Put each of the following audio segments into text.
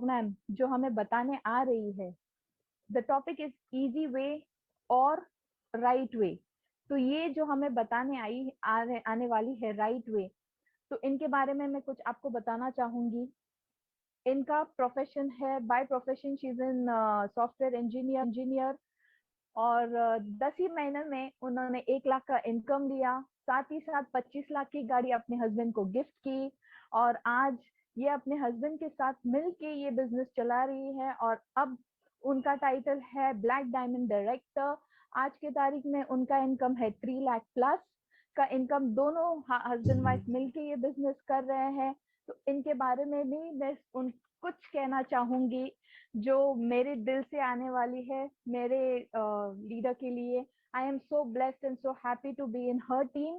Ma'am जो हमें बताने आ रही है, the topic is easy way और राइट वे। तो ये जो हमें बताने आने वाली है राइट वे, तो इनके बारे में मैं कुछ आपको बताना चाहूंगी। इनका प्रोफेशन है, by profession she is in software engineer, और 10 ही महीने में उन्होंने 1 लाख का इनकम लिया, साथ ही साथ 25 लाख की गाड़ी अपने हस्बैंड को गिफ्ट की, और आज ये अपने हस्बैंड के साथ मिलके ये बिजनेस चला रही है। और अब उनका टाइटल है ब्लैक डायमंड डायरेक्टर। आज के तारीख में उनका इनकम है 3 लाख प्लस का इनकम। दोनों हस्बैंड वाइफ मिलके ये बिजनेस कर रहे हैं। तो इनके बारे में भी मैं कुछ कहना चाहूंगी जो मेरे दिल से आने वाली है मेरे लीडर के लिए। I am so blessed and so happy to be in her team.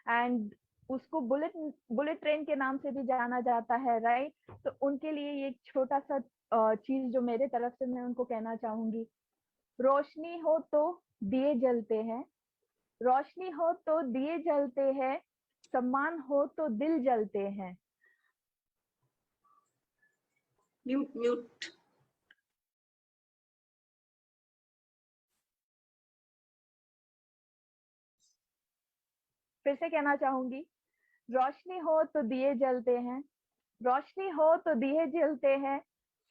And उसको बुलेट बुलेट ट्रेन के नाम से भी जाना जाता है, राइट? तो उनके लिए ये एक छोटा सा चीज जो मेरे तरफ से मैं उनको कहना चाहूंगी, रोशनी हो तो दिए जलते हैं, रोशनी हो तो दिए जलते हैं, सम्मान हो तो दिल जलते हैं। Mute mute. फिर से कहना चाहूंगी, रोशनी हो तो दिए जलते हैं, रोशनी हो तो दिए जलते हैं,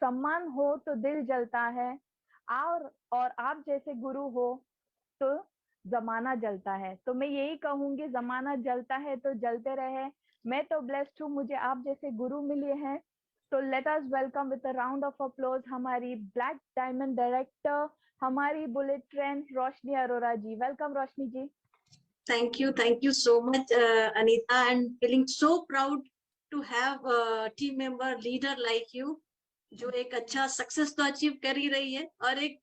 सम्मान हो तो दिल जलता है, और आप जैसे गुरु हो तो जमाना जलता है। तो मैं यही कहूंगी, जमाना जलता है तो जलते रहे। मैं तो ब्लेस्ड हूँ, मुझे आप जैसे गुरु मिले हैं। तो let us welcome with a round of applause हमारी ब्लैक डायमंड डायरेक्टर, हमारी bullet train Roshni Arora ji. Welcome Roshni ji. Thank you so much, Anita, and feeling so proud to have a team member, leader like you, जो एक अच्छा success तो achieve कर ही रही है, और एक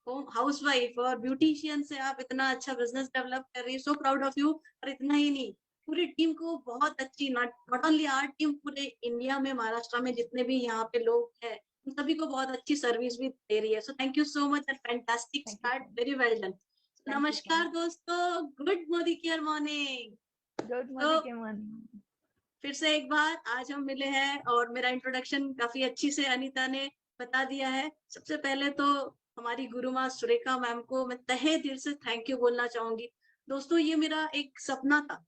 होम हाउसवाइफ और ब्यूटिशियन से आप इतना अच्छा बिजनेस डेवलप कर रही है। So proud of you. और इतना ही नहीं, पूरी टीम को बहुत अच्छी, नॉट ओनली आवर टीम, पूरे इंडिया में, महाराष्ट्र में जितने भी यहाँ पे लोग हैं, उन सभी को बहुत अच्छी सर्विस भी दे रही है। So thank you so much and fantastic start, very well done. नमस्कार दोस्तों, good Modi care morning. Good morning के मॉर्निंग। फिर से एक बार आज हम मिले हैं, और मेरा इंट्रोडक्शन काफी अच्छी से अनीता ने बता दिया है। सबसे पहले तो हमारी गुरु माँ सुरेखा मैम को मैं तहे दिल से थैंक यू बोलना चाहूंगी। दोस्तों, ये मेरा एक सपना था,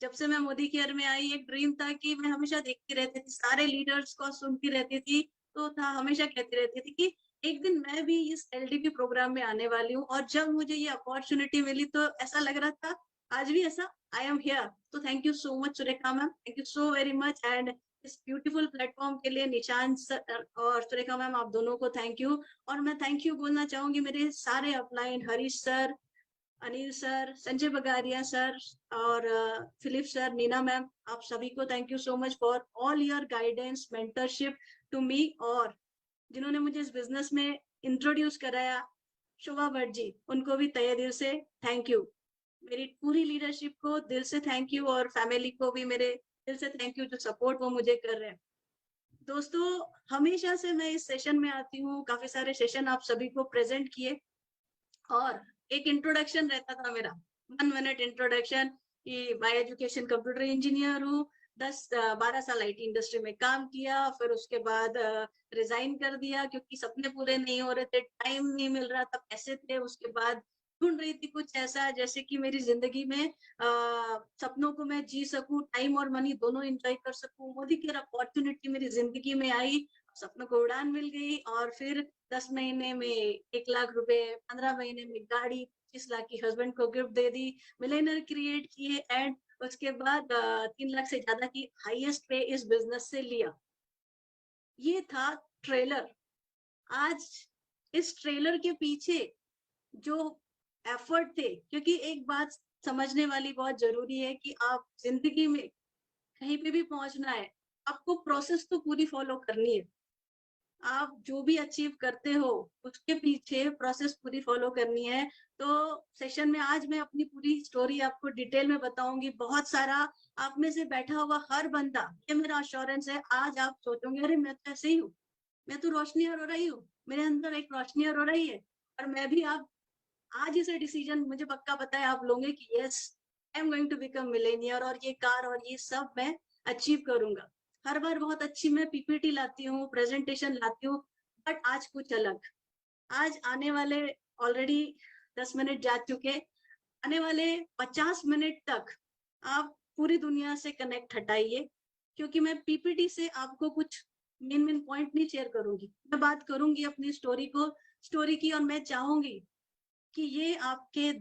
जब से मैं मोदी केयर में आई, एक ड्रीम था कि मैं हमेशा देखती रहती थी, सारे लीडर्स को सुनती रहती थी, तो था हमेशा कहती रहती थी कि एक दिन मैं भी इस एलडीपी प्रोग्राम में आने वाली हूँ। और जब मुझे ये अपॉर्चुनिटी मिली तो ऐसा लग रहा था आज भी ऐसा आई एम हियर। तो thank you so much Surekha ma'am, thank you so very much. And इस ब्यूटीफुल प्लेटफॉर्म के लिए निशान सर और सुरेखा मैम, आप दोनों को थैंक यू। और मैं थैंक यू बोलना चाहूंगी मेरे सारे upline, Harish sir, Anil sir, Sanjay Bagaria sir, और फिलिप सर, नीना मैम, आप सभी को thank you so much for all your guidance, mentorship to me. और जिन्होंने मुझे इस बिजनेस में इंट्रोड्यूस कराया, शोभा भट्ट जी, उनको भी तहे दिल से थैंक यू। मेरी पूरी लीडरशिप को दिल से थैंक यू, और फैमिली को भी मेरे दिल से थैंक यू, जो सपोर्ट वो मुझे कर रहे हैं। दोस्तों, हमेशा से मैं इस सेशन में आती हूँ, काफी सारे सेशन आप सभी को प्रेजेंट किए, और एक इंट्रोडक्शन रहता था मेरा, 1 मिनट इंट्रोडक्शन, कि बाय एजुकेशन कंप्यूटर इंजीनियर हूँ, 10-12 साल आईटी इंडस्ट्री में काम किया, फिर उसके बाद रिजाइन कर दिया क्योंकि सपने पूरे नहीं हो रहे थे, टाइम नहीं मिल रहा था, पैसे थे। उसके बाद ढूंढ रही थी कुछ ऐसा जैसे कि मेरी जिंदगी में सपनों को मैं जी सकूं, टाइम और मनी दोनों एंजॉय कर सकूं। मोदी केयर अपॉर्चुनिटी मेरी जिंदगी में आई, सपनों को उड़ान मिल गई, और फिर 10 महीने में 1 लाख रुपए, 15 महीने में गाड़ी, 25 लाख की हस्बैंड को गिफ्ट दे दी, मिलेनियर क्रिएट किए, एंड उसके बाद 3 लाख से ज्यादा की हाईएस्ट पे इस बिजनेस से लिया। ये था ट्रेलर। आज इस ट्रेलर के पीछे जो एफर्ट थे, क्योंकि एक बात समझने वाली बहुत जरूरी है कि आप जिंदगी में कहीं पे भी पहुंचना है, आपको प्रोसेस तो पूरी फॉलो करनी है। आप जो भी अचीव करते हो उसके पीछे प्रोसेस पूरी फॉलो करनी है। तो सेशन में आज मैं अपनी पूरी स्टोरी आपको डिटेल में बताऊंगी। बहुत सारा आप में से बैठा हुआ हर बंदा, ये मेरा अश्योरेंस है, आज आप सोचोगे अरे मैं तो ऐसे ही हूँ, मैं तो रोशनी अरोड़ा ही हूँ, मेरे अंदर एक रोशनी अरोड़ा ही है। और मैं भी, आप आज इसे डिसीजन मुझे पक्का पता है आप लोगे कि yes, I am going to become millionaire, और ये कार और ये सब मैं अचीव करूंगा। हर बार बहुत अच्छी मैं पीपीटी लाती हूँ, प्रेजेंटेशन लाती हूँ, बट आज कुछ अलग। आज आने वाले ऑलरेडी 10 मिनट जा चुके, आने वाले 50 मिनट तक आप पूरी दुनिया से कनेक्ट हटाइए, क्योंकि मैं पीपीटी से आपको कुछ मेन पॉइंट नहीं शेयर करूंगी। मैं बात करूंगी अपनी स्टोरी की, और मैं चाहूंगी कि ये आपके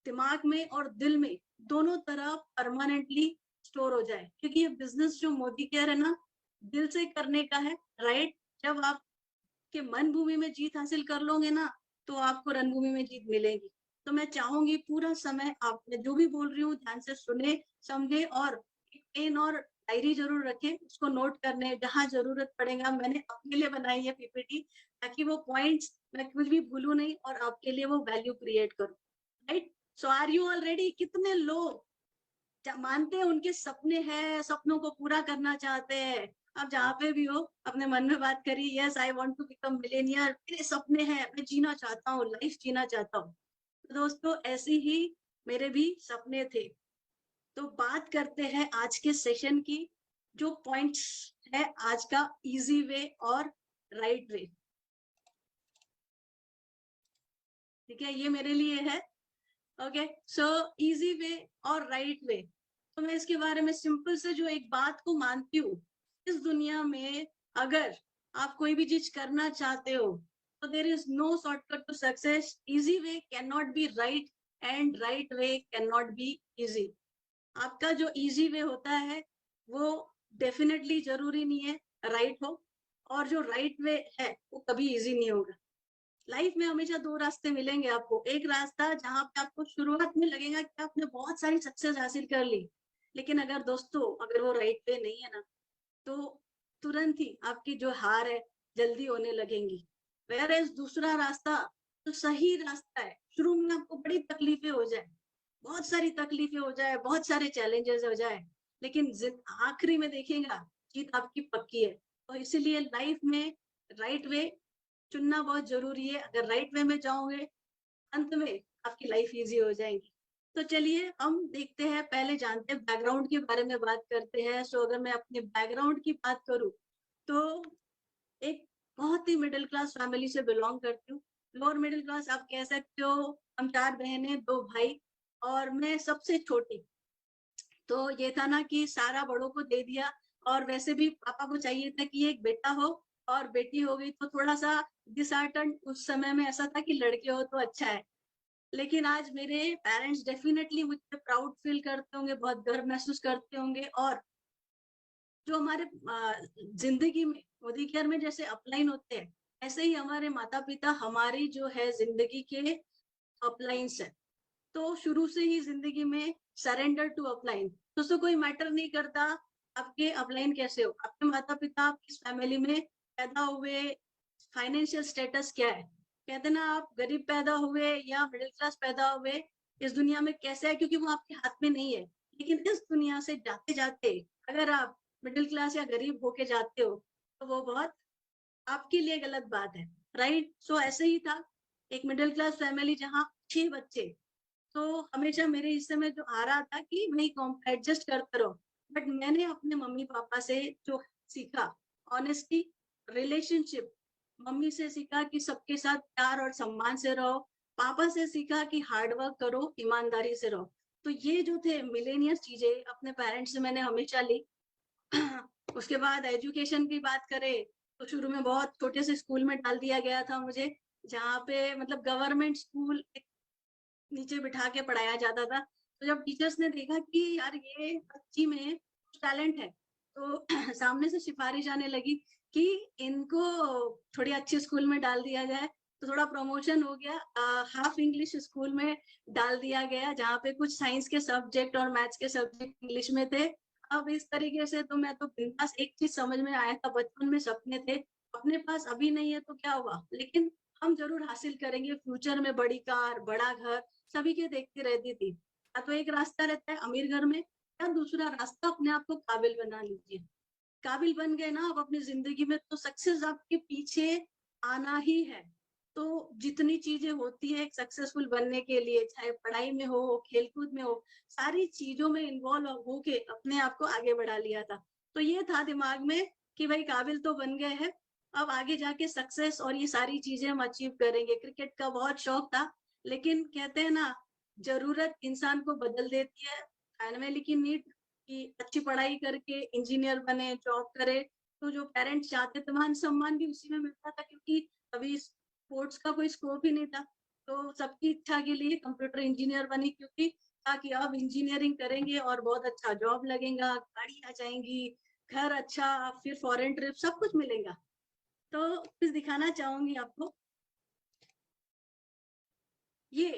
दिमाग में और दिल में दोनों तरफ परमानेंटली स्टोर हो जाए, क्योंकि ये बिजनेस जो मोदी केयर है ना, दिल से करने का है, राइट। जब आप के मन भूमि में जीत हासिल कर लोगे ना, तो आपको रणभूमि में जीत मिलेगी। तो मैं चाहूंगी पूरा समय आप, मैं जो भी बोल रही हूँ ध्यान से सुने, समझे, और पेन और डायरी जरूर रखें, उसको नोट करने जहां जरूरत पड़ेगा। मैंने अपने लिए बनाई है पीपीटी, ताकि वो पॉइंट्स मैं कुछ भी भूलूं नहीं और आपके लिए वो वैल्यू क्रिएट करूं, right. So are you all ready? कितने लोग मानते हैं उनके सपने हैं, सपनों को पूरा करना चाहते हैं? आप जहाँ पे भी हो अपने मन में बात करिए, yes I want to become millionaire, मेरे सपने हैं, मैं जीना चाहता हूँ, लाइफ जीना चाहता हूँ। तो दोस्तों ऐसे ही मेरे भी सपने थे। तो बात करते हैं आज के सेशन की, जो पॉइंट्स है आज का, इजी वे और राइट वे। ठीक है, ये मेरे लिए है। ओके, सो इजी वे और राइट वे। तो मैं इसके बारे में सिंपल से जो एक बात को मानती हूँ, इस दुनिया में अगर आप कोई भी चीज करना चाहते हो, तो there is no shortcut to success. Easy way can not be right and right way can not be easy. आपका जो इजी वे होता है वो डेफिनेटली जरूरी नहीं है राइट हो, और जो राइट वे है वो कभी इजी नहीं होगा। लाइफ में हमेशा दो रास्ते मिलेंगे आपको। एक रास्ता जहां पे आपको शुरुआत में लगेगा कि आपने बहुत सारी सक्सेस हासिल कर ली, लेकिन अगर दोस्तों अगर वो राइट वे नहीं है ना, तो तुरंत ही आपकी जो हार है जल्दी होने लगेंगी। वेयर दूसरा रास्ता तो सही रास्ता है, शुरू में आपको बड़ी तकलीफें हो जाए, बहुत सारी तकलीफें हो जाए, बहुत सारे चैलेंजेस हो जाए, लेकिन आखिरी में देखेगा जीत आपकी पक्की है। तो इसीलिए लाइफ में राइट वे चुनना बहुत जरूरी है। अगर राइट वे में जाओगे, अंत में आपकी लाइफ इजी हो जाएगी। तो चलिए हम देखते हैं, पहले जानते हैं बैकग्राउंड के बारे में बात करते हैं। सो अगर मैं अपने बैकग्राउंड की बात करूं, तो एक बहुत ही मिडिल क्लास फैमिली से बिलोंग करती हूँ। लोअर मिडिल क्लास आप कह सकते हो। हम 4 बहनें 2 भाई, और मैं सबसे छोटी। तो ये था ना कि सारा बड़ों को दे दिया, और वैसे भी पापा को चाहिए था कि एक बेटा हो और बेटी हो गई तो थोड़ा सा डिसहार्टन उस समय में ऐसा था कि लड़के हो तो अच्छा है। लेकिन आज मेरे पेरेंट्स डेफिनेटली मुझ पे प्राउड फील करते होंगे, बहुत गर्व महसूस करते होंगे। और जो हमारे जिंदगी में मोदी केयर में जैसे अपलाइन होते हैं, ऐसे ही हमारे माता पिता हमारी जो है जिंदगी के अपलाइंस है। तो शुरू से ही जिंदगी में सरेंडर टू अपलाइन। दोस्तों कोई मैटर नहीं करता आपके अपलाइन कैसे हो, आपके माता पिता किस फैमिली में पैदा हुए, फाइनेंशियल स्टेटस क्या है। कहते ना, आप गरीब पैदा हुए या मिडिल क्लास पैदा हुए, इस दुनिया में कैसे है क्योंकि वो आपके हाथ में नहीं है। लेकिन इस दुनिया से जाते जाते अगर आप मिडिल क्लास या गरीब होके जाते हो, तो वो बहुत आपके लिए गलत बात है, राइट। सो ऐसे ही था, एक मिडिल क्लास फैमिली जहाँ 6 बच्चे। तो हमेशा मेरे हिस्से में जो आ रहा था कि नहीं एडजस्ट करते रहो, बट मैंने अपने मम्मी पापा से जो सीखा, ऑनेस्टी, रिलेशनशिप। मम्मी से सीखा कि सबके साथ प्यार और सम्मान से रहो, पापा से सीखा कि हार्डवर्क करो, ईमानदारी से रहो। तो ये जो थे मिलेनियस चीजें अपने पेरेंट्स से मैंने हमेशा ली। उसके बाद एजुकेशन की बात करें, तो शुरू में बहुत छोटे से स्कूल में डाल दिया गया था मुझे, जहाँ पे मतलब गवर्नमेंट स्कूल, नीचे बिठा के पढ़ाया जाता था। तो जब टीचर्स ने देखा कि यार ये बच्ची में टैलेंट है, तो सामने से सिफारिश आने लगी कि इनको थोड़ी अच्छी स्कूल में डाल दिया जाए। तो थोड़ा प्रमोशन हो गया, हाफ इंग्लिश स्कूल में डाल दिया गया, जहाँ पे कुछ साइंस के सब्जेक्ट और मैथ्स के सब्जेक्ट इंग्लिश में थे। अब इस तरीके से तो मैं तो बिंदास, एक चीज समझ में आया था, बचपन में सपने थे, अपने पास अभी नहीं है तो क्या हुआ, लेकिन हम जरूर हासिल करेंगे फ्यूचर में, बड़ी कार, बड़ा घर, सभी के देखती रहती थी। या तो एक रास्ता रहता है अमीर घर में, या दूसरा रास्ता अपने आप को काबिल बना लीजिए। काबिल बन गए ना आप अपनी जिंदगी में, तो सक्सेस आपके पीछे आना ही है। तो जितनी चीजें होती है एक सक्सेसफुल बनने के लिए, चाहे पढ़ाई में हो, खेलकूद में हो, सारी चीजों में इन्वॉल्व होके अपने आप को आगे बढ़ा लिया था। तो ये था दिमाग में कि भाई काबिल तो बन गए हैं, अब आगे जाके सक्सेस और ये सारी चीजें हम अचीव करेंगे। क्रिकेट का बहुत शौक था, लेकिन कहते हैं ना, जरूरत इंसान को बदल देती है। फैमिली की नीड कि अच्छी पढ़ाई करके इंजीनियर बने, जॉब करे, तो जो पेरेंट्स चाहते थे मान सम्मान भी उसी में मिलता था, क्योंकि अभी स्पोर्ट्स का कोई स्कोप ही नहीं था। तो सबकी इच्छा के लिए कंप्यूटर इंजीनियर बनी, क्योंकि ताकि अब इंजीनियरिंग करेंगे और बहुत अच्छा जॉब लगेगा, गाड़ी आ जाएंगी, घर अच्छा, फिर फॉरेन ट्रिप, सब कुछ मिलेगा। तो कुछ दिखाना चाहूंगी आपको। ये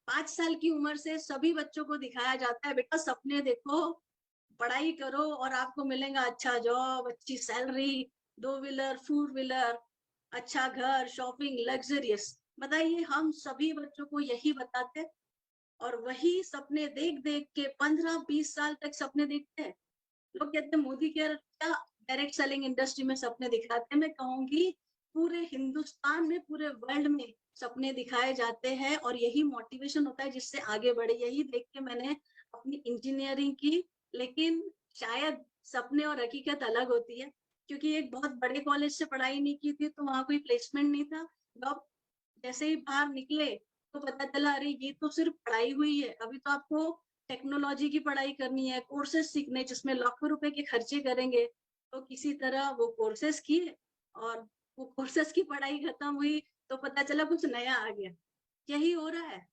5 साल की उम्र से सभी बच्चों को दिखाया जाता है, बेटा सपने देखो, पढ़ाई करो और आपको मिलेगा अच्छा जॉब, अच्छी सैलरी, 2 व्हीलर 4 व्हीलर, अच्छा घर, शॉपिंग, लग्जरियस। बताइए, हम सभी बच्चों को यही बताते, और वही सपने देख देख के 15-20 साल तक सपने देखते हैं। लोग कहते हैं मोदी क्या डायरेक्ट सेलिंग इंडस्ट्री में सपने दिखाते हैं। मैं कहूंगी पूरे हिंदुस्तान में, पूरे वर्ल्ड में सपने दिखाए जाते हैं, और यही मोटिवेशन होता है जिससे आगे बढ़े। यही देख के मैंने अपनी इंजीनियरिंग की, लेकिन शायद सपने और हकीकत अलग होती है, क्योंकि एक बहुत बड़े कॉलेज से पढ़ाई नहीं की थी, तो वहां कोई प्लेसमेंट नहीं था। जॉब जैसे ही बाहर निकले तो पता चला, अरे ये तो सिर्फ पढ़ाई हुई है, अभी तो आपको टेक्नोलॉजी की पढ़ाई करनी है, कोर्सेज सीखने जिसमें लाखों रुपए के खर्चे करेंगे। तो किसी तरह वो कोर्सेज किए, और वो कोर्सेज की पढ़ाई खत्म हुई तो पता चला कुछ नया आ गया। यही हो रहा है,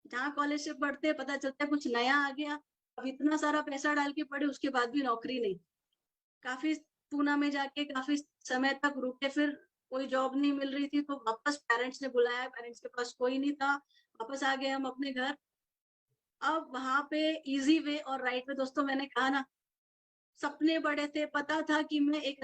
जहाँ कॉलेज से पढ़ते पता चलता है कुछ नया आ गया। अब इतना सारा पैसा डाल के पढ़े, उसके बाद भी नौकरी नहीं। काफी पूना में जाके काफी समय तक रुके, फिर कोई जॉब नहीं मिल रही थी, तो वापस पेरेंट्स ने बुलाया, पेरेंट्स के पास कोई नहीं था, वापस आ गए हम अपने घर। अब वहां पे इजी वे और राइट वे, दोस्तों मैंने कहा ना, सपने बड़े थे, पता था कि मैं एक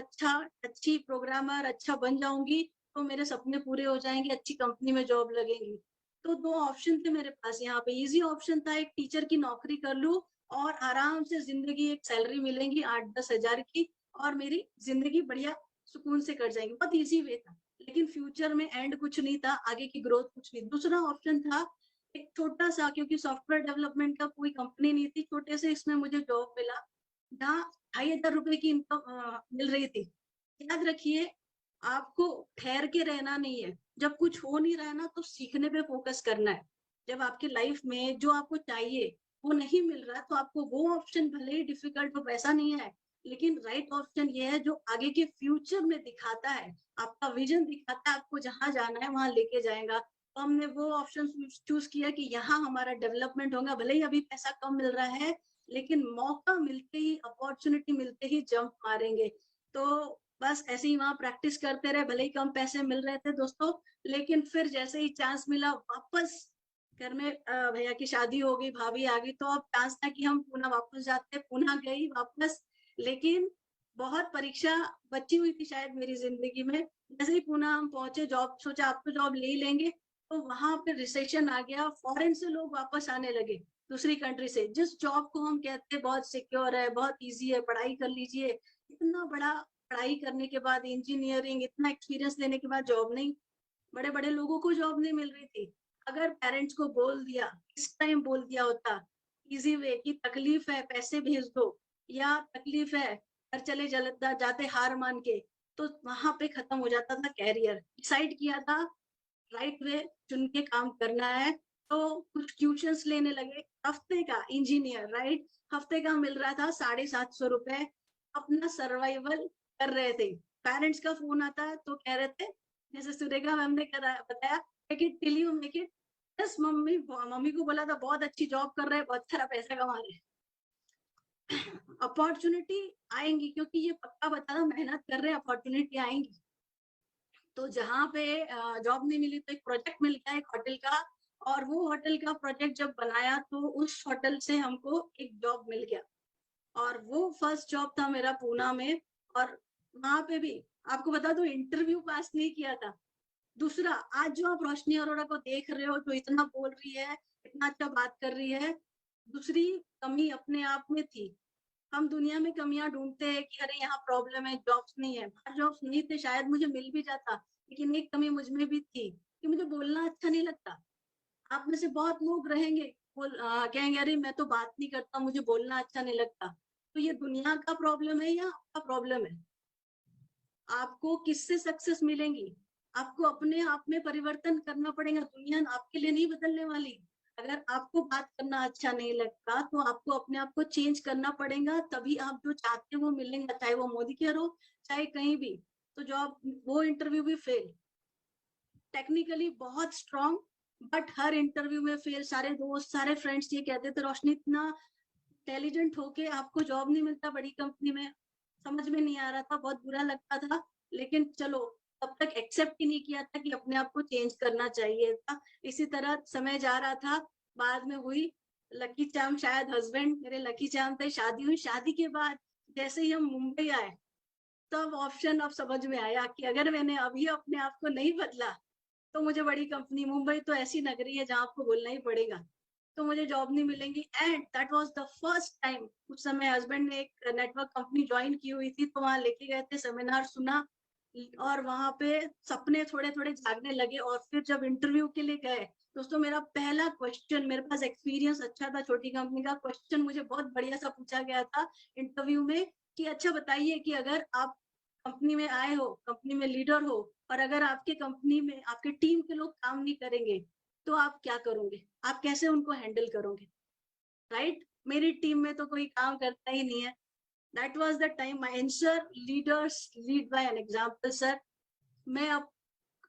अच्छी प्रोग्रामर अच्छा बन जाऊंगी, तो मेरे सपने पूरे हो जाएंगे, अच्छी कंपनी में जॉब लगेगी। तो 2 ऑप्शन थे मेरे पास यहाँ पे। इजी ऑप्शन था, एक टीचर की नौकरी कर लूं और आराम से जिंदगी, एक सैलरी मिलेंगी 8-10 हजार की, और मेरी जिंदगी बढ़िया सुकून से कट जाएगी। बहुत इजी वे था, लेकिन फ्यूचर में एंड कुछ नहीं था, आगे की ग्रोथ कुछ नहीं। दूसरा ऑप्शन था एक छोटा सा, क्योंकि सॉफ्टवेयर डेवलपमेंट का कोई कंपनी नहीं थी, छोटे से इसमें मुझे जॉब मिला, जहाँ 2,500 रुपए की इनकम मिल रही थी। याद रखिए, आपको ठहर के रहना नहीं है, जब कुछ हो नहीं रहा है ना, तो सीखने पे फोकस करना है। जब आपकी लाइफ में जो आपको चाहिए वो नहीं मिल रहा, तो आपको वो ऑप्शन भले ही डिफिकल्ट हो, पैसा नहीं है, लेकिन राइट ऑप्शन ये है जो आगे के फ्यूचर में दिखाता है, आपका विजन दिखाता है, आपको जहां जाना है वहां लेके जाएगा। तो हमने वो ऑप्शन चूज किया कि यहाँ हमारा डेवलपमेंट होगा, भले ही अभी पैसा कम मिल रहा है, लेकिन मौका मिलते ही, अपॉर्चुनिटी मिलते ही जंप मारेंगे। तो बस ऐसे ही वहां प्रैक्टिस करते रहे, भले ही कम पैसे मिल रहे थे दोस्तों, लेकिन फिर जैसे ही चांस मिला, वापस घर में भैया की शादी हो गई, भाभी आ गई, तो अब चांस था कि हम पुनः वापस जाते, पुनः गई वापस। लेकिन बहुत परीक्षा बची हुई थी शायद मेरी जिंदगी में। जैसे ही पुनः हम पहुंचे, जॉब सोचा आप तो जॉब ले ही लेंगे, तो वहां पे रिसेशन आ गया, फॉरेन से लोग वापस आने लगे, दूसरी कंट्री से। जिस जॉब को हम कहते हैं बहुत सिक्योर है, बहुत इजी है, पढ़ाई कर लीजिए, इतना बड़ा पढ़ाई करने के बाद, इंजीनियरिंग, इतना एक्सपीरियंस लेने के बाद जॉब नहीं, बड़े बड़े लोगों को जॉब नहीं मिल रही थी। अगर पेरेंट्स को बोल दिया, इस टाइम बोल दिया होता इजी वे की, तकलीफ है पैसे भेज दो, या तकलीफ है घर चले जाते हार मान के, तो वहां पे खत्म हो जाता था कैरियर। डिसाइड किया था राइट वे चुन के काम करना है, तो कुछ ट्यूशंस लेने लगे। हफ्ते का इंजीनियर, राइट, हफ्ते का मिल रहा था 750 रुपए, अपना सर्वाइवल कर रहे थे। पेरेंट्स का फोन आता तो कह रहे थे, जैसे सुरेखा मैम ने बताया, make it till you make it. बस मम्मी मम्मी को बोला था बहुत अच्छी जॉब कर रहे हैं, बहुत सारा पैसा कमा रहे हैं, अपॉर्चुनिटी आएंगी, क्योंकि ये पक्का बता रहा, मेहनत कर रहे हैं, अपॉर्चुनिटी आएंगी। तो जहाँ पे जॉब नहीं मिली, तो एक प्रोजेक्ट मिल गया एक होटल का, और वो होटल का प्रोजेक्ट जब बनाया तो उस होटल से हमको एक जॉब मिल गया, और वो फर्स्ट जॉब था मेरा पूना में। और वहां पे भी आपको बता दो, इंटरव्यू पास नहीं किया था। दूसरा, आज जो आप रोशनी अरोड़ा को देख रहे हो, जो इतना बोल रही है, इतना अच्छा बात कर रही है, दूसरी कमी अपने आप में थी। हम दुनिया में कमियां ढूंढते हैं कि अरे यहाँ प्रॉब्लम है, जॉब्स नहीं है, बाहर जॉब्स नहीं थे, शायद मुझे मिल भी जाता, लेकिन एक कमी मुझ में भी थी कि मुझे बोलना अच्छा नहीं लगता। आप में से बहुत लोग रहेंगे, कहेंगे अरे मैं तो बात नहीं करता, मुझे बोलना अच्छा नहीं लगता। तो ये दुनिया का प्रॉब्लम है या आपका प्रॉब्लम है? आपको किससे सक्सेस मिलेंगी? आपको अपने आप में परिवर्तन करना पड़ेगा, दुनिया आपके लिए नहीं बदलने वाली। अगर आपको बात करना अच्छा नहीं लगता तो आपको अपने आप को चेंज करना पड़ेगा, तभी आप जो चाहते हो वो मिलेगा, चाहे वो मोदी केयर हो, चाहे कहीं भी। तो जॉब, वो इंटरव्यू भी फेल, टेक्निकली बहुत स्ट्रांग, बट हर इंटरव्यू में फेल। सारे दोस्त, सारे फ्रेंड्स ये कहते थे रोशनी इतना इंटेलिजेंट होके आपको जॉब नहीं मिलता बड़ी कंपनी में। समझ में नहीं आ रहा था, बहुत बुरा लगता था, लेकिन चलो तब तक एक्सेप्ट ही नहीं किया था कि अपने आप को चेंज करना चाहिए था। इसी तरह समय जा रहा था, बाद में हुई लकी चार्म, शायद हस्बैंड मेरे लकी चार्म थे। शादी हुई, शादी के बाद जैसे ही हम मुंबई आए तब ऑप्शन अब समझ में आया कि अगर मैंने अभी अपने आप को नहीं बदला तो मुझे बड़ी कंपनी, मुंबई तो ऐसी नगरी है जहाँ आपको बोलना ही पड़ेगा, तो मुझे जॉब नहीं मिलेंगी। And that was the first time. उस समय हस्बैंड ने एक नेटवर्क कंपनी ज्वाइन की हुई थी, तो वहां लेके गए थे, सेमिनार सुना, और वहां पे सपने थोड़े थोड़े जागने लगे। और फिर जब इंटरव्यू के लिए गए, दोस्तों मेरा पहला क्वेश्चन, मेरे पास एक्सपीरियंस अच्छा था छोटी कंपनी का, क्वेश्चन मुझे बहुत बढ़िया सा पूछा गया था इंटरव्यू में कि अच्छा बताइए कि अगर आप कंपनी में आए हो, कंपनी में लीडर हो, और अगर आपके कंपनी में आपके टीम के लोग काम नहीं करेंगे तो आप क्या करोगे, आप कैसे उनको हैंडल करोगे, राइट? मेरी टीम में तो कोई काम करता ही नहीं है। That was the time my answer, leaders lead by an example sir. मैं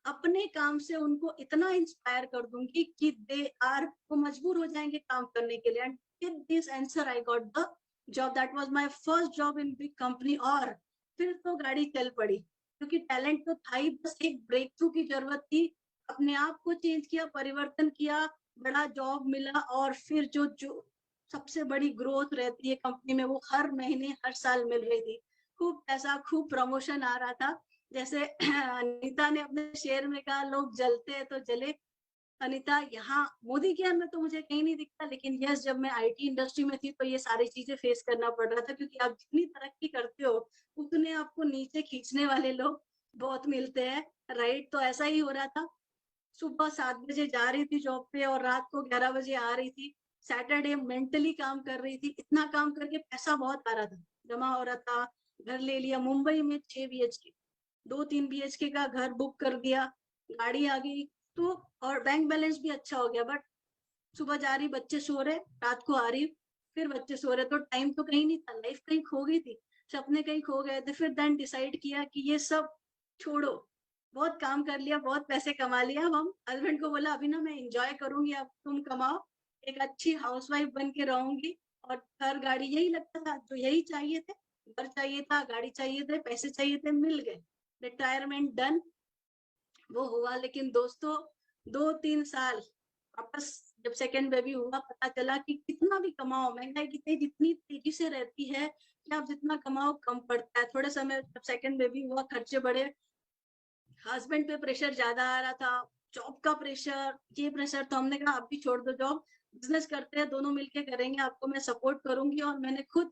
अपने काम से उनको इतना इंस्पायर कर दूंगी कि दे आर, वो मजबूर हो जाएंगे काम करने के लिए। And with this answer I got the job. That was my first job in big company. और फिर तो गाड़ी चल पड़ी, क्योंकि टैलेंट तो था ही, बस एक ब्रेक थ्रू की जरूरत थी। अपने आप को चेंज किया, परिवर्तन किया, बड़ा जॉब मिला। और फिर जो जो सबसे बड़ी ग्रोथ रहती है कंपनी में, वो हर महीने हर साल मिल रही थी। खूब पैसा, खूब प्रमोशन आ रहा था। जैसे अनीता ने अपने शेर में कहा, लोग जलते हैं तो जले। अनीता, यहाँ मोदी केयर में तो मुझे कहीं नहीं दिखता, लेकिन यस, जब मैं आईटी इंडस्ट्री में थी तो ये सारी चीजें फेस करना पड़ रहा था, क्योंकि आप जितनी तरक्की करते हो उतने आपको नीचे खींचने वाले लोग बहुत मिलते हैं, राइट? तो ऐसा ही हो रहा था। सुबह 7 बजे जा रही थी जॉब पे और रात को 11 बजे आ रही थी। सैटरडे मेंटली काम कर रही थी, इतना काम करके पैसा बहुत आ रहा था, जमा हो रहा था। घर ले लिया मुंबई में, 6 BHK, 2-3 BHK का घर बुक कर दिया, गाड़ी आ गई तो, और बैंक बैलेंस भी अच्छा हो गया। बट सुबह जा रही, बच्चे सो रहे, रात को आ रही, फिर बच्चे सो रहे, तो टाइम तो कहीं नहीं था, लाइफ कहीं खो गई थी, सपने कहीं खो गए थे। फिर देन डिसाइड किया कि ये सब छोड़ो, बहुत काम कर लिया, बहुत पैसे कमा लिया। अब हम हस्बैंड को बोला अभी ना मैं एंजॉय करूंगी, अब तुम कमाओ, एक अच्छी हाउसवाइफ बन के रहूंगी। और घर गाड़ी यही लगता था, जो यही चाहिए थे, घर चाहिए था, गाड़ी चाहिए थे, पैसे चाहिए थे, मिल गए, रिटायरमेंट डन, वो हुआ। लेकिन दोस्तों 2-3 साल वापस, जब सेकेंड बेबी हुआ, पता चला कि कितना भी कमाओ, महंगाई कितनी जितनी तेजी से रहती है कि आप जितना कमाओ कम पड़ता है। थोड़े समय जब सेकेंड बेबी हुआ, खर्चे बढ़े, हस्बैंड पे प्रेशर ज्यादा आ रहा था, जॉब का प्रेशर, ये प्रेशर, तो हमने कहा आप भी छोड़ दो जॉब, बिजनेस करते हैं, दोनों मिलके करेंगे, आपको मैं सपोर्ट करूंगी। और मैंने खुद,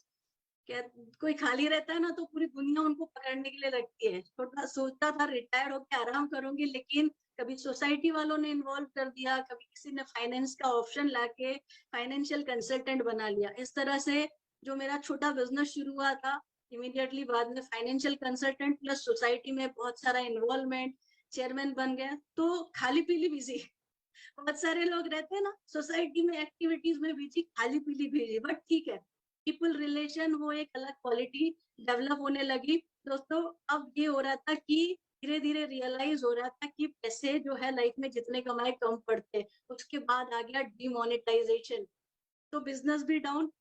क्या, कोई खाली रहता है ना तो पूरी दुनिया उनको पकड़ने के लिए लगती है। छोटा सोचता था रिटायर होकर आराम करूंगी, लेकिन कभी सोसाइटी वालों ने इन्वॉल्व कर दिया, कभी किसी ने फाइनेंस का ऑप्शन लाके फाइनेंशियल कंसल्टेंट बना लिया। इस तरह से जो मेरा छोटा बिजनेस शुरू हुआ था, इमीडिएटली बाद में फाइनेंशियल कंसल्टेंट प्लस सोसाइटी में बहुत सारा इन्वॉल्वमेंट, चेयरमैन बन गया। तो खाली पीली बिजी, बहुत सारे लोग रहते हैं ना सोसाइटी में एक्टिविटीज में बिजी, खाली पीली बिजी, बट ठीक है, पीपल रिलेशन वो एक अलग क्वालिटी डेवलप होने लगी। दोस्तों अब ये हो रहा था कि धीरे धीरे रियलाइज हो रहा था कि पैसे जो है लाइफ में जितने कमाए कम पड़ते। उसके बाद आ गया डिमोनेटाइजेशन, तो बिजनेस भी डाउन।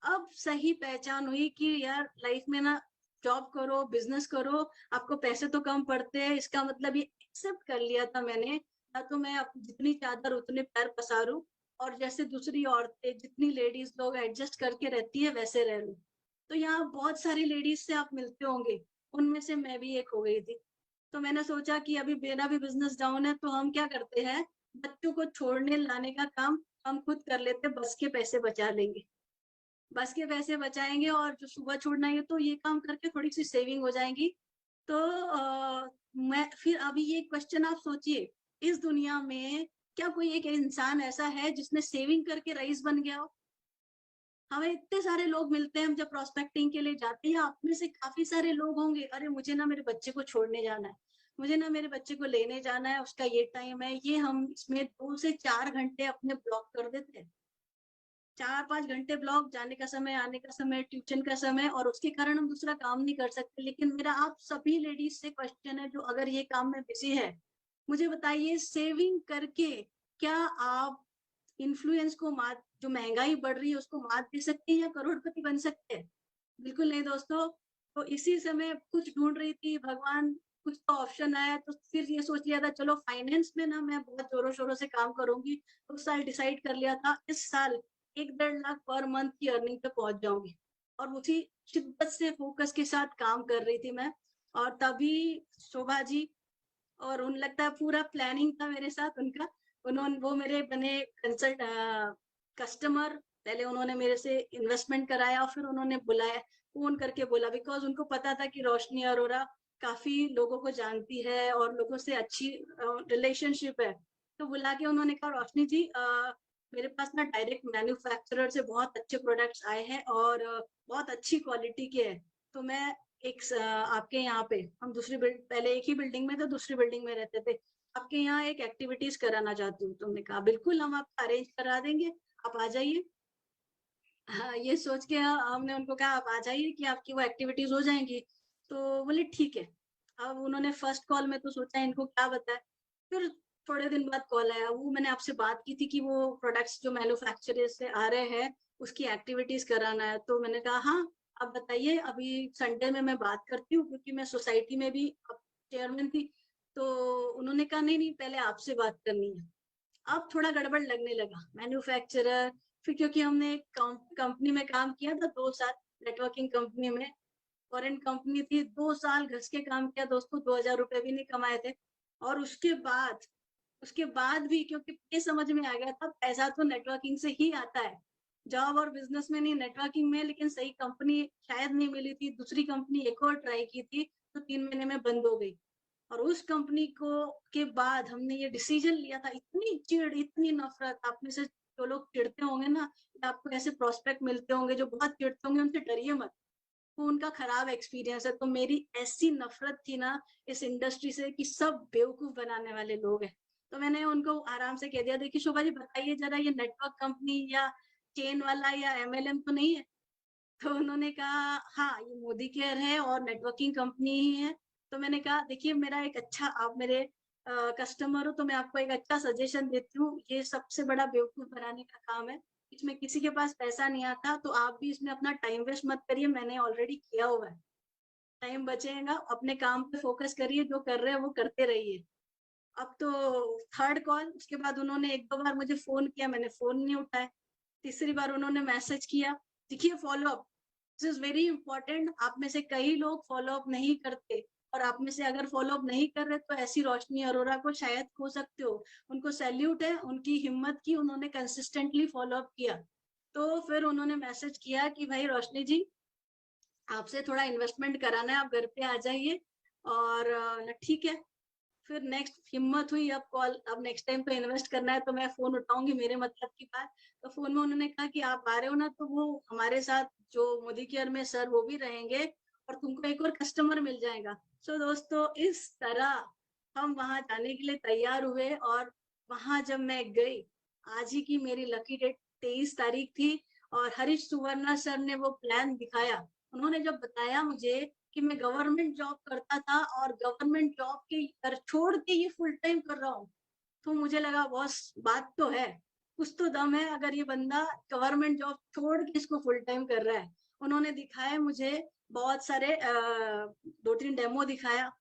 अब सही पहचान हुई कि यार लाइफ में ना, जॉब करो, बिजनेस करो, आपको पैसे तो कम पड़ते हैं, इसका मतलब ये एक्सेप्ट कर लिया था मैंने, या तो मैं जितनी चादर उतने पैर पसारूं, और जैसे दूसरी औरतें, जितनी लेडीज लोग एडजस्ट करके रहती है वैसे रह लूं। तो यहाँ बहुत सारी लेडीज से आप मिलते होंगे, उनमें से मैं भी एक हो गई थी। तो मैंने सोचा कि अभी मेरा भी बिजनेस डाउन है, तो हम क्या करते हैं, बच्चों को छोड़ने लाने का काम हम खुद कर लेते, बस के पैसे बचा लेंगे, बस के पैसे बचाएंगे, और जो सुबह छोड़ना है तो ये काम करके थोड़ी सी सेविंग हो जाएगी। तो मैं फिर अभी ये क्वेश्चन आप सोचिए, इस दुनिया में क्या कोई एक इंसान ऐसा है जिसने सेविंग करके रईस बन गया हो? हमें इतने सारे लोग मिलते हैं, हम जब प्रोस्पेक्टिंग के लिए जाते हैं, आप में से काफी सारे लोग होंगे, अरे मुझे ना मेरे बच्चे को छोड़ने जाना है, मुझे ना मेरे बच्चे को लेने जाना है, उसका ये टाइम है, ये हम इसमें 2 से 4 घंटे अपने ब्लॉक कर देते हैं। 4-5 घंटे ब्लॉक, जाने का समय, आने का समय, ट्यूशन का समय, और उसके कारण हम दूसरा काम नहीं कर सकते। लेकिन मेरा आप सभी लेडीज से क्वेश्चन है जो अगर ये काम में बिजी है, मुझे बताइए सेविंग करके क्या आप इन्फ्लुएंस को मात, जो महंगाई बढ़ रही है उसको मात दे सकते हैं या करोड़पति बन सकते हैं? बिल्कुल नहीं दोस्तों। तो इसी समय कुछ ढूंढ रही थी, भगवान कुछ तो ऑप्शन आया, तो फिर ये सोच लिया था चलो फाइनेंस में ना मैं बहुत जोरों शोरों से काम करूंगी। तो उस साल डिसाइड कर लिया था इस साल 1-1.5 लाख पर मंथ की अर्निंग पे पहुंच जाऊंगी, और उसी शिद्दत से फोकस के साथ काम कर रही थी मैं। और तभी शोभा जी, और उन लगता है पूरा प्लानिंग था मेरे साथ उनका, उन्होंने वो मेरे बने कंसल्ट कस्टमर। पहले उन्होंने मेरे से इन्वेस्टमेंट कराया और फिर उन्होंने बुलाया, फोन करके बोला, बिकॉज उनको पता था कि रोशनी अरोरा काफी लोगों को जानती है और लोगों से अच्छी रिलेशनशिप है। तो बुला के उन्होंने कहा रोशनी जी, मेरे पास ना डायरेक्ट मैन्युफैक्चरर से बहुत अच्छे प्रोडक्ट्स आए हैं और बहुत अच्छी क्वालिटी के हैं। तो मैं एक आपके यहाँ पे, हम दूसरी पहले एक ही बिल्डिंग में थे, दूसरी बिल्डिंग में रहते थे, आपके यहाँ एक एक्टिविटीज कराना चाहती हूँ। तुमने कहा बिल्कुल हम आपका अरेंज करा देंगे, आप आ जाइए। हाँ, ये सोच के हमने उनको कहा आप आ जाइए कि आपकी वो एक्टिविटीज हो जाएंगी। तो बोले ठीक है। अब उन्होंने फर्स्ट कॉल में तो सोचा इनको क्या बताए, फिर थोड़े दिन बाद कॉल आया, वो मैंने आपसे बात की थी कि वो प्रोडक्ट्स जो मैन्युफैक्चरर से आ रहे हैं उसकी एक्टिविटीज कराना है। तो मैंने कहा हाँ आप बताइए, अभी संडे में मैं बात करती हूँ, क्योंकि मैं सोसाइटी में भी चेयरमैन थी। तो उन्होंने कहा नहीं नहीं पहले आपसे बात करनी है। अब थोड़ा गड़बड़ लगने लगा, मैन्युफैक्चरर, फिर क्योंकि हमने एक कंपनी में काम किया था 2 साल, नेटवर्किंग कंपनी में, फॉरेन कंपनी थी, 2 साल घस के काम किया दोस्तों, 2,000 रुपए भी नहीं कमाए थे। और उसके बाद भी क्योंकि ये समझ में आ गया था पैसा तो नेटवर्किंग से ही आता है, जॉब और बिजनेस में नहीं, नेटवर्किंग में। लेकिन सही कंपनी शायद नहीं मिली थी, दूसरी कंपनी एक और ट्राई की थी, तो 3 महीने में बंद हो गई। और उस कंपनी को के बाद हमने ये डिसीजन लिया था, इतनी चिढ़, इतनी नफरत, आप में से जो लोग चिढ़ते होंगे ना, आपको ऐसे प्रोस्पेक्ट मिलते होंगे जो बहुत चिढ़ते होंगे, उनसे डरिए मत, वो उनका खराब एक्सपीरियंस है। तो मेरी ऐसी नफरत थी ना इस इंडस्ट्री से कि सब बेवकूफ बनाने वाले लोग हैं। तो मैंने उनको आराम से कह दिया, देखिए शोभा जी बताइए जरा, ये नेटवर्क कंपनी या चेन वाला या एमएलएम तो नहीं है? तो उन्होंने कहा हाँ ये मोदी केयर है और नेटवर्किंग कंपनी ही है। तो मैंने कहा देखिए मेरा एक अच्छा, आप मेरे कस्टमर हो तो मैं आपको एक अच्छा सजेशन देती हूँ, ये सबसे बड़ा बेवकूफ बनाने का काम है, इसमें किसी के पास पैसा नहीं आता, तो आप भी इसमें अपना टाइम वेस्ट मत करिए, मैंने ऑलरेडी किया हुआ है, टाइम बचेगा, अपने काम पे फोकस करिए, जो कर रहे हैं वो करते रहिए। अब तो थर्ड कॉल, उसके बाद उन्होंने 1-2 बार मुझे फोन किया, मैंने फोन नहीं उठाया। तीसरी बार उन्होंने मैसेज किया, देखिए follow up, this is very important, आप में से कई लोग फॉलो अप नहीं करते, और आप में से अगर फॉलो अप नहीं कर रहे तो ऐसी रोशनी अरोरा को शायद खो सकते हो। उनको सैल्यूट है, उनकी हिम्मत की, उन्होंने कंसिस्टेंटली फॉलो अप किया। तो फिर उन्होंने मैसेज किया कि भाई रोशनी जी, आपसे थोड़ा इन्वेस्टमेंट कराना है, आप घर पे आ जाइए। और ठीक है। फिर नेक्स्ट हिम्मत हुई, अब कॉल, अब नेक्स्ट टाइम तो इन्वेस्ट करना है तो मैं फोन उठाऊंगी, मेरे मतलब की बात। तो फोन में उन्होंने कहा कि आप आ रहे हो ना, तो वो हमारे साथ जो मोदी केयर में सर वो भी रहेंगे, और तुमको एक और कस्टमर मिल जाएगा। सो दोस्तों इस तरह हम वहां जाने के लिए तैयार हुए, और वहां जब मैं गई, आज ही की मेरी लकी डेट 23 तारीख थी, और हरीश सुवर्णा सर ने वो प्लान दिखाया। उन्होंने जब बताया मुझे कि मैं गवर्नमेंट जॉब करता था और गवर्नमेंट जॉब के कर छोड़ के ये फुल टाइम कर रहा हूँ, तो मुझे लगा बॉस बात तो है, कुछ तो दम है, अगर ये बंदा गवर्नमेंट जॉब छोड़ के इसको फुल टाइम कर रहा है। उन्होंने दिखाया मुझे बहुत सारे 2-3 डेमो दिखाया,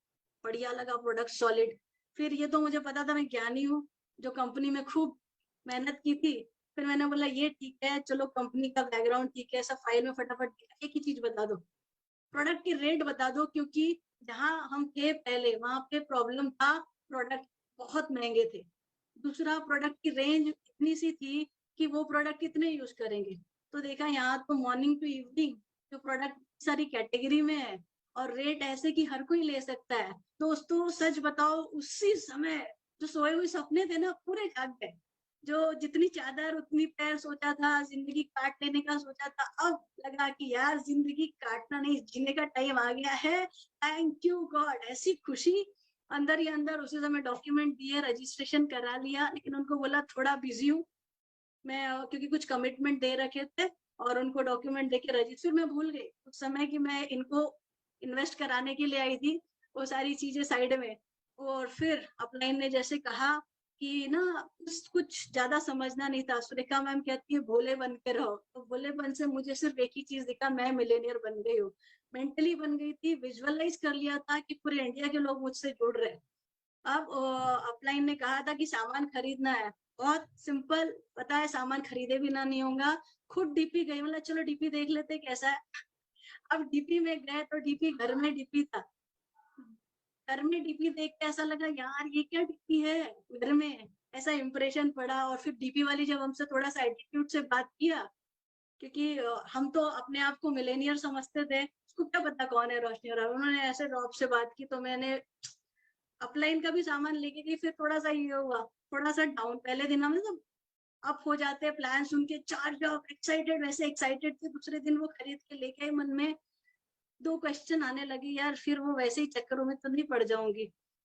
बढ़िया लगा प्रोडक्ट सॉलिड। फिर ये तो मुझे पता था मैं ज्ञानी हूँ, जो कंपनी में खूब मेहनत की थी। फिर मैंने बोला ये ठीक है, चलो कंपनी का बैकग्राउंड ठीक है, सब फाइल में फटाफट एक ही चीज बता दो, प्रोडक्ट की रेट बता दो, क्योंकि जहां हम थे पहले वहां पे प्रॉब्लम था, प्रोडक्ट बहुत महंगे थे। दूसरा प्रोडक्ट की रेंज इतनी सी थी कि वो प्रोडक्ट कितने यूज करेंगे। तो देखा यहाँ तो मॉर्निंग टू इवनिंग जो प्रोडक्ट सारी कैटेगरी में है, और रेट ऐसे कि हर कोई ले सकता है। दोस्तों सच बताओ, उसी समय जो सोए हुए सपने थे ना पूरे जाग गए। जो जितनी चादर उतनी पैर सोचा था, जिंदगी काट लेने का सोचा था, अब लगा कि यार जिंदगी काटना नहीं, जीने का टाइम आ गया है। Thank you God. ऐसी खुशी अंदर ही अंदर। उसी समय डॉक्यूमेंट दिए, रजिस्ट्रेशन करा लिया, लेकिन उनको बोला थोड़ा बिजी हूँ मैं, क्योंकि कुछ कमिटमेंट दे रखे थे, और उनको डॉक्यूमेंट देके रजिस्टर, फिर मैं भूल गई उस समय कि मैं इनको इन्वेस्ट कराने के लिए आई थी, वो सारी चीजें साइड में। और फिर अपलाइन ने जैसे कहा कि ना कुछ ज्यादा समझना नहीं था। सुरेखा मैम कहती है भोले बन के रहो, तो भोलेपन से मुझे सिर्फ एक ही चीज दिखा, मैं मिलेनियर बन गई हूँ। मेंटली बन गई थी, विजुअलाइज कर लिया था कि पूरे इंडिया के लोग मुझसे जुड़ रहे हैं। अब अपलाइन ने कहा था कि सामान खरीदना है, बहुत सिंपल, पता है सामान खरीदे बिना नहीं होगा। खुद डीपी गई, मतलब चलो डीपी देख लेते कैसा है। अब डीपी में गए तो डीपी घर में डीपी था। घर में डीपी देख के ऐसा लगा यार ये क्या डीपी है घर में, ऐसा इंप्रेशन पड़ा। और फिर डीपी वाली जब हमसे थोड़ा सा एटीट्यूड से बात किया, क्योंकि हम तो अपने आप को मिलेनियर समझते थे, उसको क्या पता कौन है रोशनी, और उन्होंने ऐसे रॉब से बात की, तो मैंने अपलाइन का भी सामान लेके गई। फिर थोड़ा सा ये हुआ, थोड़ा सा डाउन, पहले दिन हम सब अप हो जाते हैं प्लान सुन के, चार्ज अप, एक्साइटेड, वैसे एक्साइटेड थे। दूसरे दिन वो खरीद के लेके आई, मन में दो क्वेश्चन आने लगे, यार फिर वो वैसे ही चक्करों में तो नहीं पड़ जाऊंगी।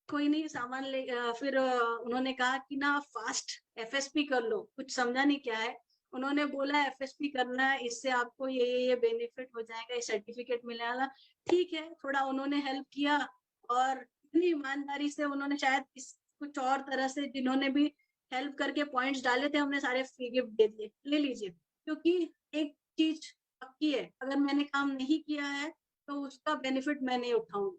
कोई नहीं, सामान ले फिर उन्होंने कहा कि ना फास्ट एफएसपी कर लो, कुछ समझा नहीं क्या है। उन्होंने बोला एफएसपी करना है, इससे आपको ये बेनिफिट हो जाएगा, ये सर्टिफिकेट मिलेगा। ठीक है, थोड़ा उन्होंने हेल्प किया, और इतनी ईमानदारी से उन्होंने शायद कुछ और तरह से जिन्होंने भी हेल्प करके पॉइंट्स डाले थे, हमने सारे फ्री गिफ्ट दे दिए, ले लीजिए। क्योंकि एक चीज पक्की है, अगर मैंने काम नहीं किया है तो उसका बेनिफिट मैं नहीं उठाऊंगी,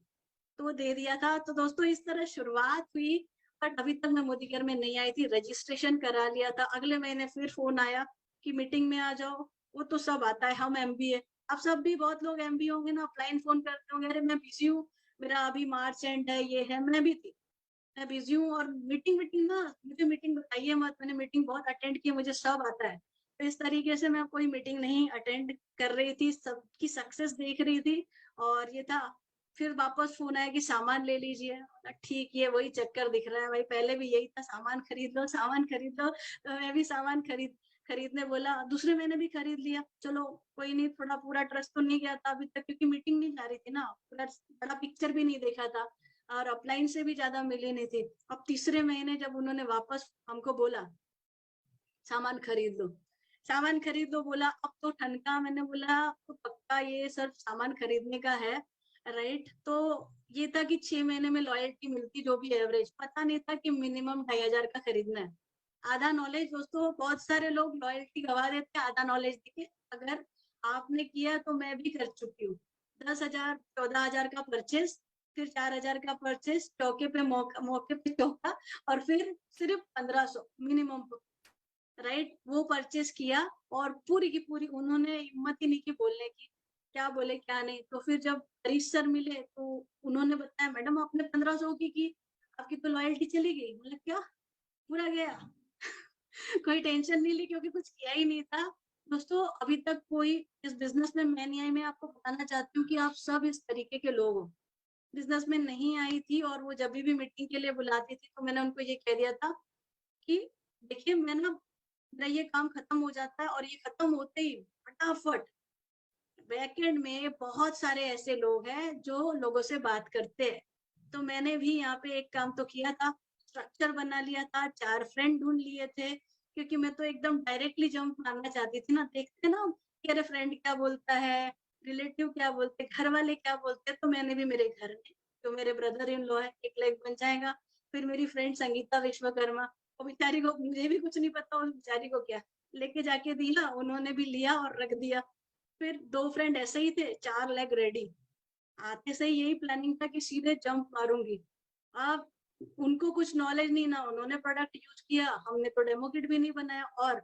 तो वो दे दिया था। तो दोस्तों इस तरह शुरुआत हुई। बट अभी तक मैं मोदी केयर में नहीं आई थी, रजिस्ट्रेशन करा लिया था। अगले महीने फिर फोन आया कि मीटिंग में आ जाओ। वो तो सब आता है, हम एमबीए, आप सब भी बहुत लोग एमबी होंगे ना, अपलाइन फोन करते होंगे, अरे मैं बिजी हूँ, मेरा अभी मार्च एंड है, ये है, मैं भी थी, मैं बिजी हूँ। और मीटिंग मीटिंग ना, मुझे मीटिंग बताइए मत, मैंने मीटिंग बहुत अटेंड की, मुझे सब आता है। तो इस तरीके से मैं कोई मीटिंग नहीं अटेंड कर रही थी, सबकी सक्सेस देख रही थी, और ये था। फिर वापस फोन आया कि सामान ले लीजिए, ठीक, ये वही चक्कर दिख रहा है भाई, पहले भी यही था, सामान खरीद लो, सामान खरीद लो। तो मैं भी सामान खरीदने बोला, दूसरे महीने भी खरीद लिया। चलो कोई नहीं, थोड़ा पूरा ट्रस्ट तो नहीं गया था अभी तक, क्योंकि मीटिंग नहीं जा रही थी ना, पूरा बड़ा पिक्चर भी नहीं देखा था, और अपलाइन से भी ज्यादा मिली नहीं थी। अब तीसरे महीने जब उन्होंने वापस हमको बोला सामान खरीद लो, सामान खरीद लो बोला, अब तो ठनका। मैंने बोला तो पक्का ये सिर्फ सामान खरीदने का है, राइट? तो ये था कि 6 महीने में लॉयल्टी मिलती, जो भी एवरेज, पता नहीं था कि मिनिमम 2,500 का खरीदना है। आधा नॉलेज दोस्तों, बहुत सारे लोग लॉयल्टी गवा देते हैं आधा नॉलेज देके। अगर आपने किया तो मैं भी कर चुकी हूँ। 10,000 14,000 का परचेस, फिर 4,000 का परचेस, चौके पे मौके पे चौका, और फिर सिर्फ 1,500 मिनिमम, राइट? वो परचेस किया, और पूरी की पूरी उन्होंने हिम्मत ही नहीं की बोलने की, क्या बोले क्या नहीं। तो फिर जब हरीश सर मिले तो उन्होंने बताया मैडम आपने 1,500 की, आपकी तो लॉयल्टी चली गई। मतलब क्या, पूरा गया? कोई टेंशन नहीं ली, क्योंकि कुछ किया ही नहीं था। दोस्तों अभी तक कोई इस बिजनेस में मैं नहीं आई। मैं आपको बताना चाहती हूँ कि आप सब इस तरीके के लोग हो। बिजनेस में नहीं आई थी, और वो जब भी मीटिंग के लिए बुलाती थी तो मैंने उनको ये कह दिया था कि देखिए मैं ना, मेरा ये काम खत्म हो जाता है, और ये खत्म होते ही फटाफट बैकएंड में बहुत सारे ऐसे लोग हैं जो लोगों से बात करते हैं। तो मैंने भी यहाँ पे एक काम तो किया था, स्ट्रक्चर बना लिया था, 4 फ्रेंड ढूंढ लिए थे, क्योंकि मैं तो एकदम डायरेक्टली जंप मारना चाहती थी ना। देखते ना कि अरे फ्रेंड क्या बोलता है, रिलेटिव क्या बोलते हैं, घर वाले क्या बोलते हैं। तो मैंने भी मेरे घर में जो मेरे ब्रदर इन लॉ है, एक लाइक बन जाएगा। फिर मेरी फ्रेंड संगीता विश्वकर्मा, वो बेचारी को, मुझे भी कुछ नहीं पता उस बेचारी को क्या लेके जाके दिया, उन्होंने भी लिया और रख दिया। फिर 2 फ्रेंड ऐसे ही थे, 4 लेग रेडी। आते से ही यही प्लानिंग था कि सीधे जंप मारूंगी। अब उनको कुछ नॉलेज नहीं, ना उन्होंने प्रोडक्ट यूज किया, हमने तो डेमो किट भी नहीं बनाया, और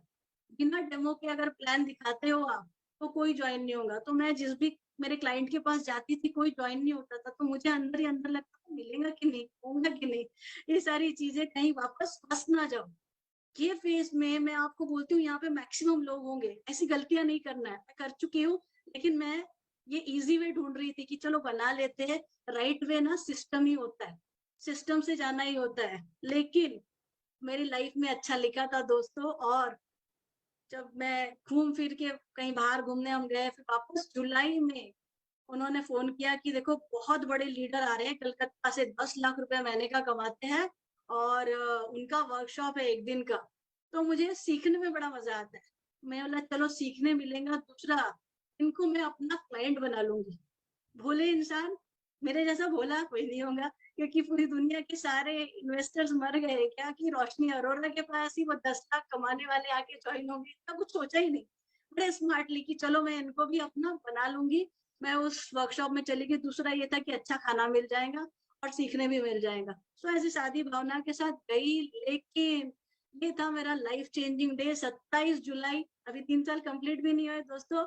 बिना डेमो के अगर प्लान दिखाते हो आप तो कोई ज्वाइन नहीं होगा। तो मैं जिस भी मेरे क्लाइंट के पास जाती थी, कोई ज्वाइन नहीं होता था, तो मुझे अंदर ही अंदर लगता था मिलेगा कि नहीं, होगा कि नहीं, ये सारी चीजें कहीं वापस फंस ना जाओ। ये फेज में मैं आपको बोलती हूँ, यहाँ पे मैक्सिमम लोग होंगे, ऐसी गलतियां नहीं करना है, मैं कर चुकी हूँ। लेकिन मैं ये इजी वे ढूंढ रही थी कि चलो बना लेते हैं। राइट वे ना सिस्टम ही होता है, सिस्टम से जाना ही होता है। लेकिन मेरी लाइफ में अच्छा लिखा था दोस्तों। और जब मैं घूम फिर के कहीं बाहर घूमने हम गए, फिर वापस जुलाई में उन्होंने फोन किया कि देखो बहुत बड़े लीडर आ रहे हैं कलकत्ता से, 10 लाख रुपए महीने का कमाते हैं और उनका वर्कशॉप है 1 दिन का। तो मुझे सीखने में बड़ा मजा आता है। मैं बोला चलो सीखने मिलेगा। दूसरा, इनको मैं अपना क्लाइंट बना लूंगी। भोले इंसान, मेरे जैसा भोला कोई नहीं होगा, क्योंकि पूरी दुनिया के सारे इन्वेस्टर्स मर गए क्या कि रोशनी अरोड़ा के पास ही वो 10 लाख कमाने वाले आके ज्वाइन होंगे। इतना कुछ सोचा ही नहीं। बड़े स्मार्टली कि चलो मैं इनको भी अपना बना लूंगी। मैं उस वर्कशॉप में चली गई। दूसरा ये था कि अच्छा खाना मिल जाएगा और सीखने भी मिल जाएगा। सो ऐसी शादी भावना के साथ गई। लेकिन ये था मेरा लाइफ चेंजिंग डे, 27 जुलाई। अभी 3 साल कंप्लीट भी नहीं हुए दोस्तों।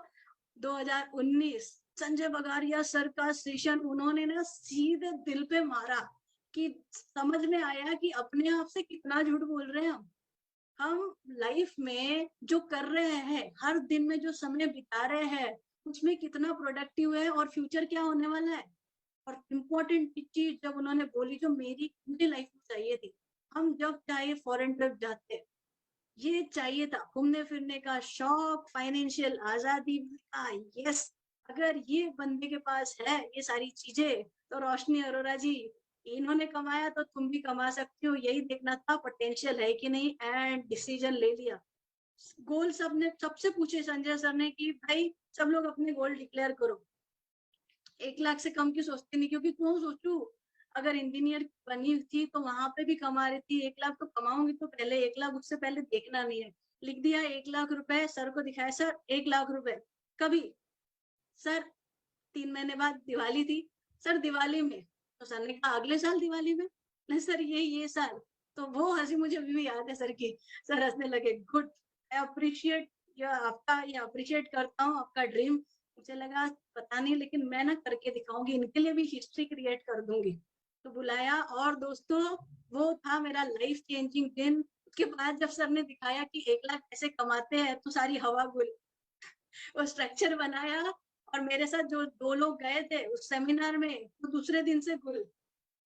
2019 संजय बगारिया सर का सेशन उन्होंने ना सीधे दिल पे मारा कि समझ में आया कि अपने आप से कितना झूठ बोल रहे हैं हम लाइफ में जो कर रहे हैं, हर दिन में जो समय बिता रहे हैं, उसमें कितना प्रोडक्टिव है और फ्यूचर क्या होने वाला है। और इम्पोर्टेंट चीज जब उन्होंने बोली जो मुझे लाइफ में चाहिए थी, हम जब चाहे फॉरेन ट्रिप जाते, ये चाहिए था घूमने फिरने का शौक, फाइनेंशियल आजादी का। यस, अगर ये बंदे के पास है ये सारी चीजें, तो रोशनी अरोड़ा जी इन्होंने कमाया तो तुम भी कमा सकती हो। यही देखना था पोटेंशियल है कि नहीं, एंड डिसीजन ले लिया। गोल सबने सबसे पूछे संजय सर ने कि भाई सब लोग अपने गोल डिक्लेयर करो। 1 लाख से कम की सोचती नहीं, क्योंकि क्यों सोचू, अगर इंजीनियर बनी थी तो वहां पे भी कमा रही थी। 1 लाख तो कमाऊंगी तो पहले 1 लाख, उससे पहले देखना नहीं है। लिख दिया 1 लाख रुपए, सर को दिखाया, सर 1 लाख रुपए कभी। सर 3 महीने बाद दिवाली थी, सर दिवाली में। तो सर ने कहा अगले साल दिवाली में। नहीं सर ये साल। तो वो हंसी मुझे अभी भी याद है सर की। सर हंसने लगे। गुड, आई अप्रिशिएट आपका, ये अप्रिशिएट करता हूँ आपका ड्रीम। मुझे लगा पता नहीं, लेकिन मैं ना करके दिखाऊंगी, इनके लिए भी हिस्ट्री क्रिएट कर दूंगी। तो बुलाया और दोस्तों वो था मेरा लाइफ चेंजिंग दिन। उसके बाद जब सर ने दिखाया कि 1 लाख कैसे कमाते हैं, तो सारी हवा गुल। वो स्ट्रक्चर बनाया और मेरे साथ जो 2 लोग गए थे उस सेमिनार में, वो दूसरे दिन से गुल।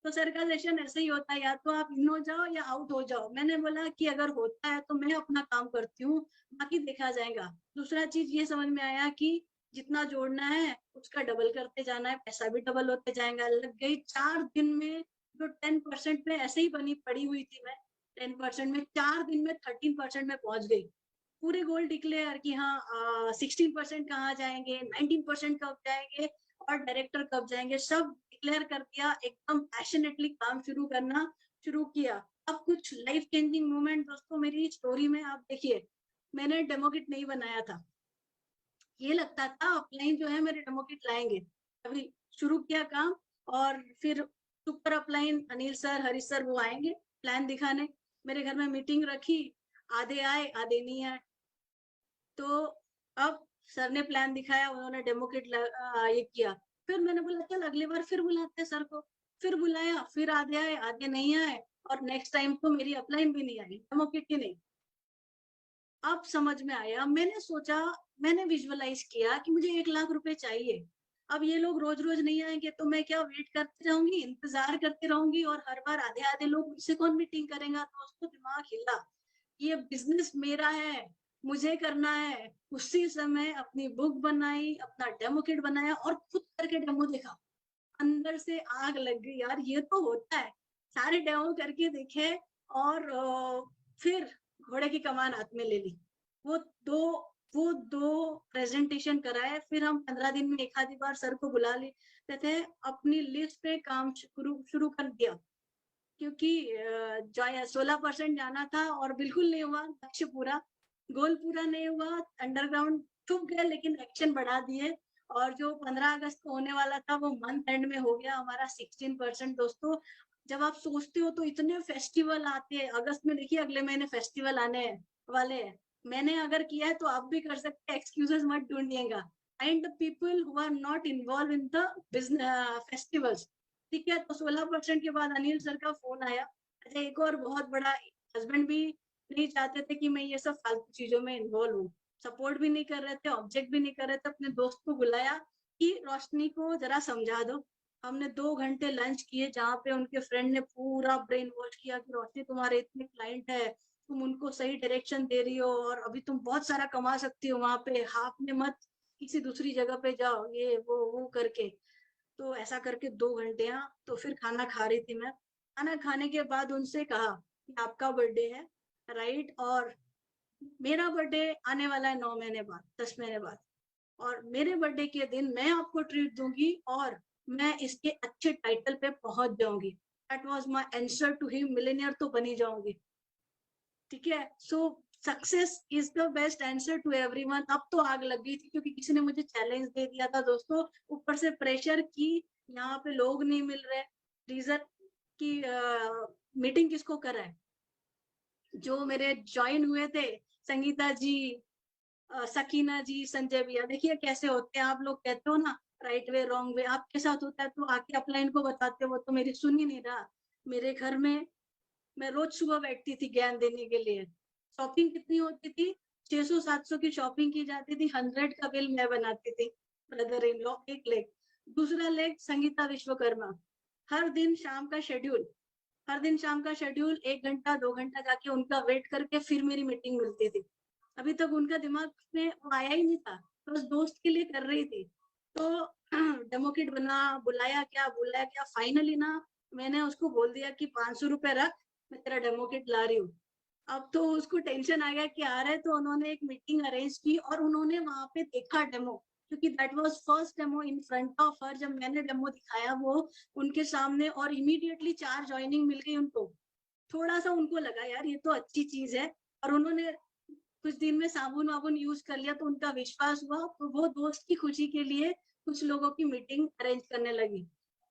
तो सर का सेशन ऐसे ही होता है, या तो आप इन हो जाओ या आउट हो जाओ। मैंने बोला कि अगर होता है तो मैं अपना काम करती हूँ, बाकी देखा जाएगा। दूसरा चीज ये समझ में आया कि जितना जोड़ना है उसका डबल करते जाना है, पैसा भी डबल होते जाएगा। लग गई 4 दिन में। जो 10% में ऐसे ही बनी पड़ी हुई थी मैं, 10% में 4 दिन में 13% में पहुंच गई। पूरे गोल डिक्लेयर कि हाँ 16% कहाँ जाएंगे, 19% कब जाएंगे और डायरेक्टर कब जाएंगे, सब डिक्लेयर कर दिया। एकदम पैशनेटली काम शुरू करना शुरू किया। अब कुछ लाइफ चेंजिंग मोमेंट दोस्तों मेरी स्टोरी में आप देखिए। मैंने डेमो किट नहीं बनाया था। ये लगता था अपलाइन जो है मेरे डेमो किट लाएंगे। अभी शुरू किया काम और फिर super upline Anil sir, Harish sir वो आएंगे प्लान दिखाने। मेरे घर में मीटिंग रखी, आधे आए आधे नहीं आए। तो अब सर ने प्लान दिखाया, उन्होंने डेमो किट ये किया। फिर मैंने बोला चल अगली बार फिर बुलाते हैं सर को। फिर बुलाया, फिर आधे आए आधे नहीं आए। और नेक्स्ट टाइम तो मेरी अपलाइन भी नहीं आई, डेमो किट ही नहीं। अब समझ में आया, मैंने सोचा, मैंने विजुअलाइज किया कि मुझे 1 लाख रुपए चाहिए। अब ये लोग रोज रोज नहीं आएंगे तो मैं क्या वेट करती रहूंगी, इंतजार करती रहूंगी, और हर बार आधे आधे लोग मुझसे कौन मीटिंग करेगा। तो उसको दिमाग हिला, ये बिजनेस मेरा है, मुझे करना है। उसी समय अपनी बुक बनाई, अपना डेमो किट बनाया और खुद करके डेमो देखा। अंदर से आग लग गई, यार ये तो होता है। सारे डेमो करके देखे और फिर घोड़े की कमान हाथ में ले ली। वो दो वो 2 प्रेजेंटेशन कराए। फिर हम 15 दिन में एक आधी बार सर को बुला लेते थे। अपनी लिस्ट पे काम शुरू कर दिया, क्योंकि 16% जाना था और बिल्कुल नहीं हुआ। लक्ष्य पूरा, गोल पूरा नहीं हुआ, अंडरग्राउंड छुप गए, लेकिन एक्शन बढ़ा दिए। और जो 15 अगस्त को होने वाला था वो मंथ एंड में हो गया हमारा 16%। दोस्तों जब आप सोचते हो तो इतने फेस्टिवल आते हैं अगस्त में। देखिए अगले महीने फेस्टिवल आने वाले हैं। मैंने अगर किया है तो आप भी कर सकते हैं, एक्सक्यूजेस मत ढूंढिएगा। And the people who are not involve in the business festivals, ठीक है। तो 16% के बाद अनिल सर का फोन आया। अच्छा एक और बहुत बड़ा, हस्बैंड भी नहीं चाहते थे कि मैं ये सब फालतू चीजों में इन्वॉल्व हूँ, सपोर्ट भी नहीं कर रहे थे, ऑब्जेक्ट भी नहीं कर रहे थे। अपने दोस्त को बुलाया कि रोशनी को जरा समझा दो। हमने 2 घंटे लंच किए, जहाँ पे उनके फ्रेंड ने पूरा ब्रेन वॉश किया कि रोशनी तुम्हारे इतने क्लाइंट है, तुम उनको सही डायरेक्शन दे रही हो और अभी तुम बहुत सारा कमा सकती हो वहां पे, हाफ में मत किसी दूसरी जगह पे जाओ, ये वो करके। तो ऐसा करके 2 घंटे। तो फिर खाना खा रही थी मैं। खाना खाने के बाद उनसे कहा कि आपका बर्थडे है, राइट, और मेरा बर्थडे आने वाला है 9 महीने बाद, 10 महीने बाद, और मेरे बर्थडे के दिन मैं आपको ट्रीट दूंगी और मैं इसके अच्छे टाइटल पे पहुंच जाऊंगी। That was my answer to him, millionaire तो बनी जाऊंगी। ठीक है। So success is the best answer to everyone. अब तो आग लग गई थी क्योंकि किसी ने मुझे चैलेंज दे दिया था दोस्तों, ऊपर से प्रेशर की यहाँ पे लोग नहीं मिल रहे, रीजन की मीटिंग किसको करा है, जो मेरे ज्वाइन हुए थे, संगीता जी, सकीना जी, संजय भैया, देखिए कैसे होते हैं आप लोग, कहते हो ना राइट वे रॉन्ग वे, आपके साथ होता है तो आके अपलाइन को बताते हो, वो तो मेरी सुन ही नहीं रहा। मेरे घर में मैं रोज सुबह बैठती थी ज्ञान देने के लिए। शॉपिंग कितनी होती थी, 600-700 की शॉपिंग की जाती थी, 100 का बिल मैं बनाती थी। ब्रदर इन लॉ एक लेग, दूसरा लेग संगीता विश्वकर्मा। हर दिन शाम का शेड्यूल, हर दिन शाम का शेड्यूल, 1 घंटा 2 घंटा जाके उनका वेट करके फिर मेरी मीटिंग मिलती थी। अभी तक उनका दिमाग में वो आया ही नहीं था, बस दोस्त के लिए कर रही थी। तो डेमो किट बना, बुलाया क्या, फाइनली ना मैंने उसको बोल दिया कि 500 रुपए रख, मैं तेरा डेमो किट ला रही हूँ। अब तो उसको टेंशन आ गया कि आ रहे, तो उन्होंने एक मीटिंग अरेंज की और उन्होंने वहां पे देखा डेमो, क्योंकि that was first demo in front of her. जब मैंने डेमो दिखाया वो उनके सामने, और इमीडिएटली 4 ज्वाइनिंग मिल गई उनको। थोड़ा सा उनको लगा यार ये तो अच्छी चीज है, और उन्होंने कुछ दिन में साबुन वाबुन यूज कर लिया, तो उनका विश्वास हुआ, तो वो दोस्त की खुशी के लिए कुछ लोगों की मीटिंग अरेंज करने लगी।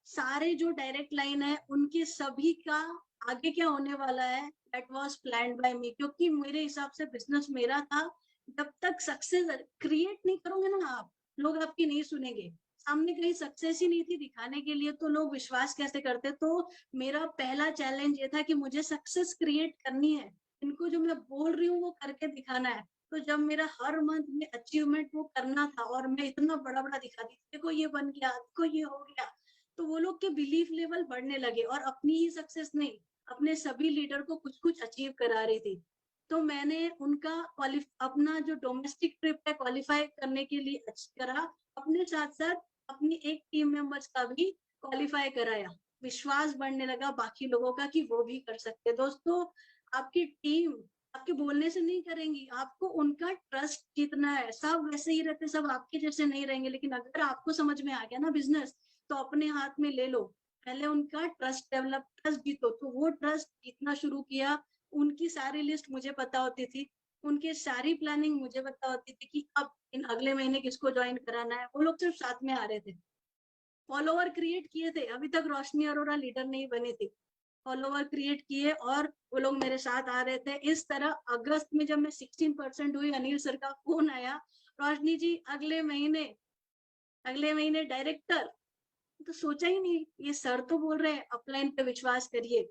सारे जो डायरेक्ट लाइन है उनके सभी का आगे क्या होने वाला है, दैट वाज प्लान्ड बाय मी, क्योंकि मेरे हिसाब से बिजनेस मेरा था। जब तक सक्सेस क्रिएट नहीं करोगे ना आप, लोग आपकी नहीं सुनेंगे। सामने कहीं सक्सेस ही नहीं थी दिखाने के लिए, तो लोग विश्वास कैसे करते। तो मेरा पहला चैलेंज ये था कि मुझे सक्सेस क्रिएट करनी है, इनको जो मैं बोल रही हूँ वो करके दिखाना है। तो जब मेरा हर मंथ में अचीवमेंट वो करना था और मैं इतना बड़ा बड़ा दिखाती थी, देखो ये बन गया, देखो ये हो गया, तो वो लोग के बिलीफ लेवल बढ़ने लगे, और अपनी ही सक्सेस नहीं, अपने सभी लीडर को कुछ कुछ अचीव करा रही थी। तो मैंने उनका अपना जो डोमेस्टिक ट्रिप है क्वालिफाई करने के लिए करा, अपने साथ साथ अपनी एक टीम मेंबर्स का भी क्वालिफाई कराया। विश्वास बढ़ने लगा बाकी लोगों का कि वो भी कर सकते। दोस्तों, आपकी टीम आपके बोलने से नहीं करेंगी, आपको उनका ट्रस्ट जीतना है। सब वैसे ही रहते, सब आपके जैसे नहीं रहेंगे, लेकिन अगर आपको समझ में आ गया ना बिजनेस, तो अपने हाथ में ले लो, पहले उनका ट्रस्ट डेवलप, ट्रस्ट जीतो। तो वो ट्रस्ट जीतना शुरू किया। उनकी सारी लिस्ट मुझे पता होती थी, उनकी सारी प्लानिंग मुझे पता होती थी कि अब इन अगले महीने किसको ज्वाइन कराना है। वो लोग सिर्फ साथ में आ रहे थे, फॉलोवर क्रिएट किए थे, अभी तक रोशनी अरोरा लीडर नहीं बनी थी। फॉलोवर क्रिएट किए और वो लोग मेरे साथ आ रहे थे। इस तरह अगस्त में जब मैं 16% हुई, अनिल सर का फोन आया, रोशनी जी अगले महीने डायरेक्टर। तो सोचा ही नहीं, ये सर तो बोल रहे हैं अपलाइन पे विश्वास करिए।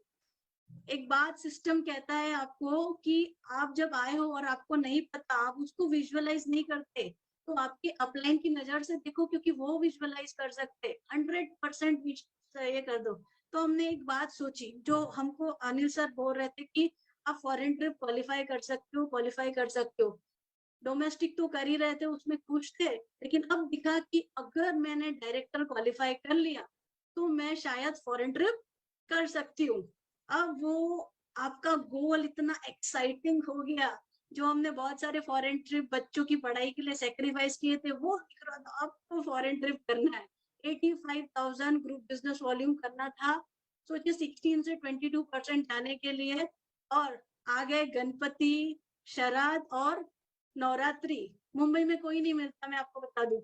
एक बात सिस्टम कहता है आपको कि आप जब आए हो और आपको नहीं पता, आप उसको विजुअलाइज नहीं करते, तो आपके अपलाइन की नजर से देखो, क्योंकि वो विजुअलाइज कर सकते। 100% ये कर दो। तो हमने एक बात सोची, जो हमको अनिल सर बोल रहे थे कि आप फॉरेन ट्रिप क्वालिफाई कर सकते हो, क्वालिफाई कर सकते हो। डोमेस्टिक तो कर ही रहे थे, उसमें खुश थे, लेकिन अब दिखा कि अगर मैंने डायरेक्टर क्वालिफाई कर लिया तो मैं शायद फॉरेन ट्रिप कर सकती हूँ। अब वो आपका गोल इतना एक्साइटिंग हो गया, जो हमने बहुत सारे फॉरेन ट्रिप बच्चों की पढ़ाई के लिए सेक्रीफाइस किए थे, वो दिख रहा था। अब तो फॉरेन ट्रिप करना है, 85,000 ग्रुप बिजनेस वॉल्यूम करना था। सोचिए 16 से 22% जाने के लिए। और आ गए गणपति, शराद और नवरात्रि। मुंबई में कोई नहीं मिलता, मैं आपको बता दूं।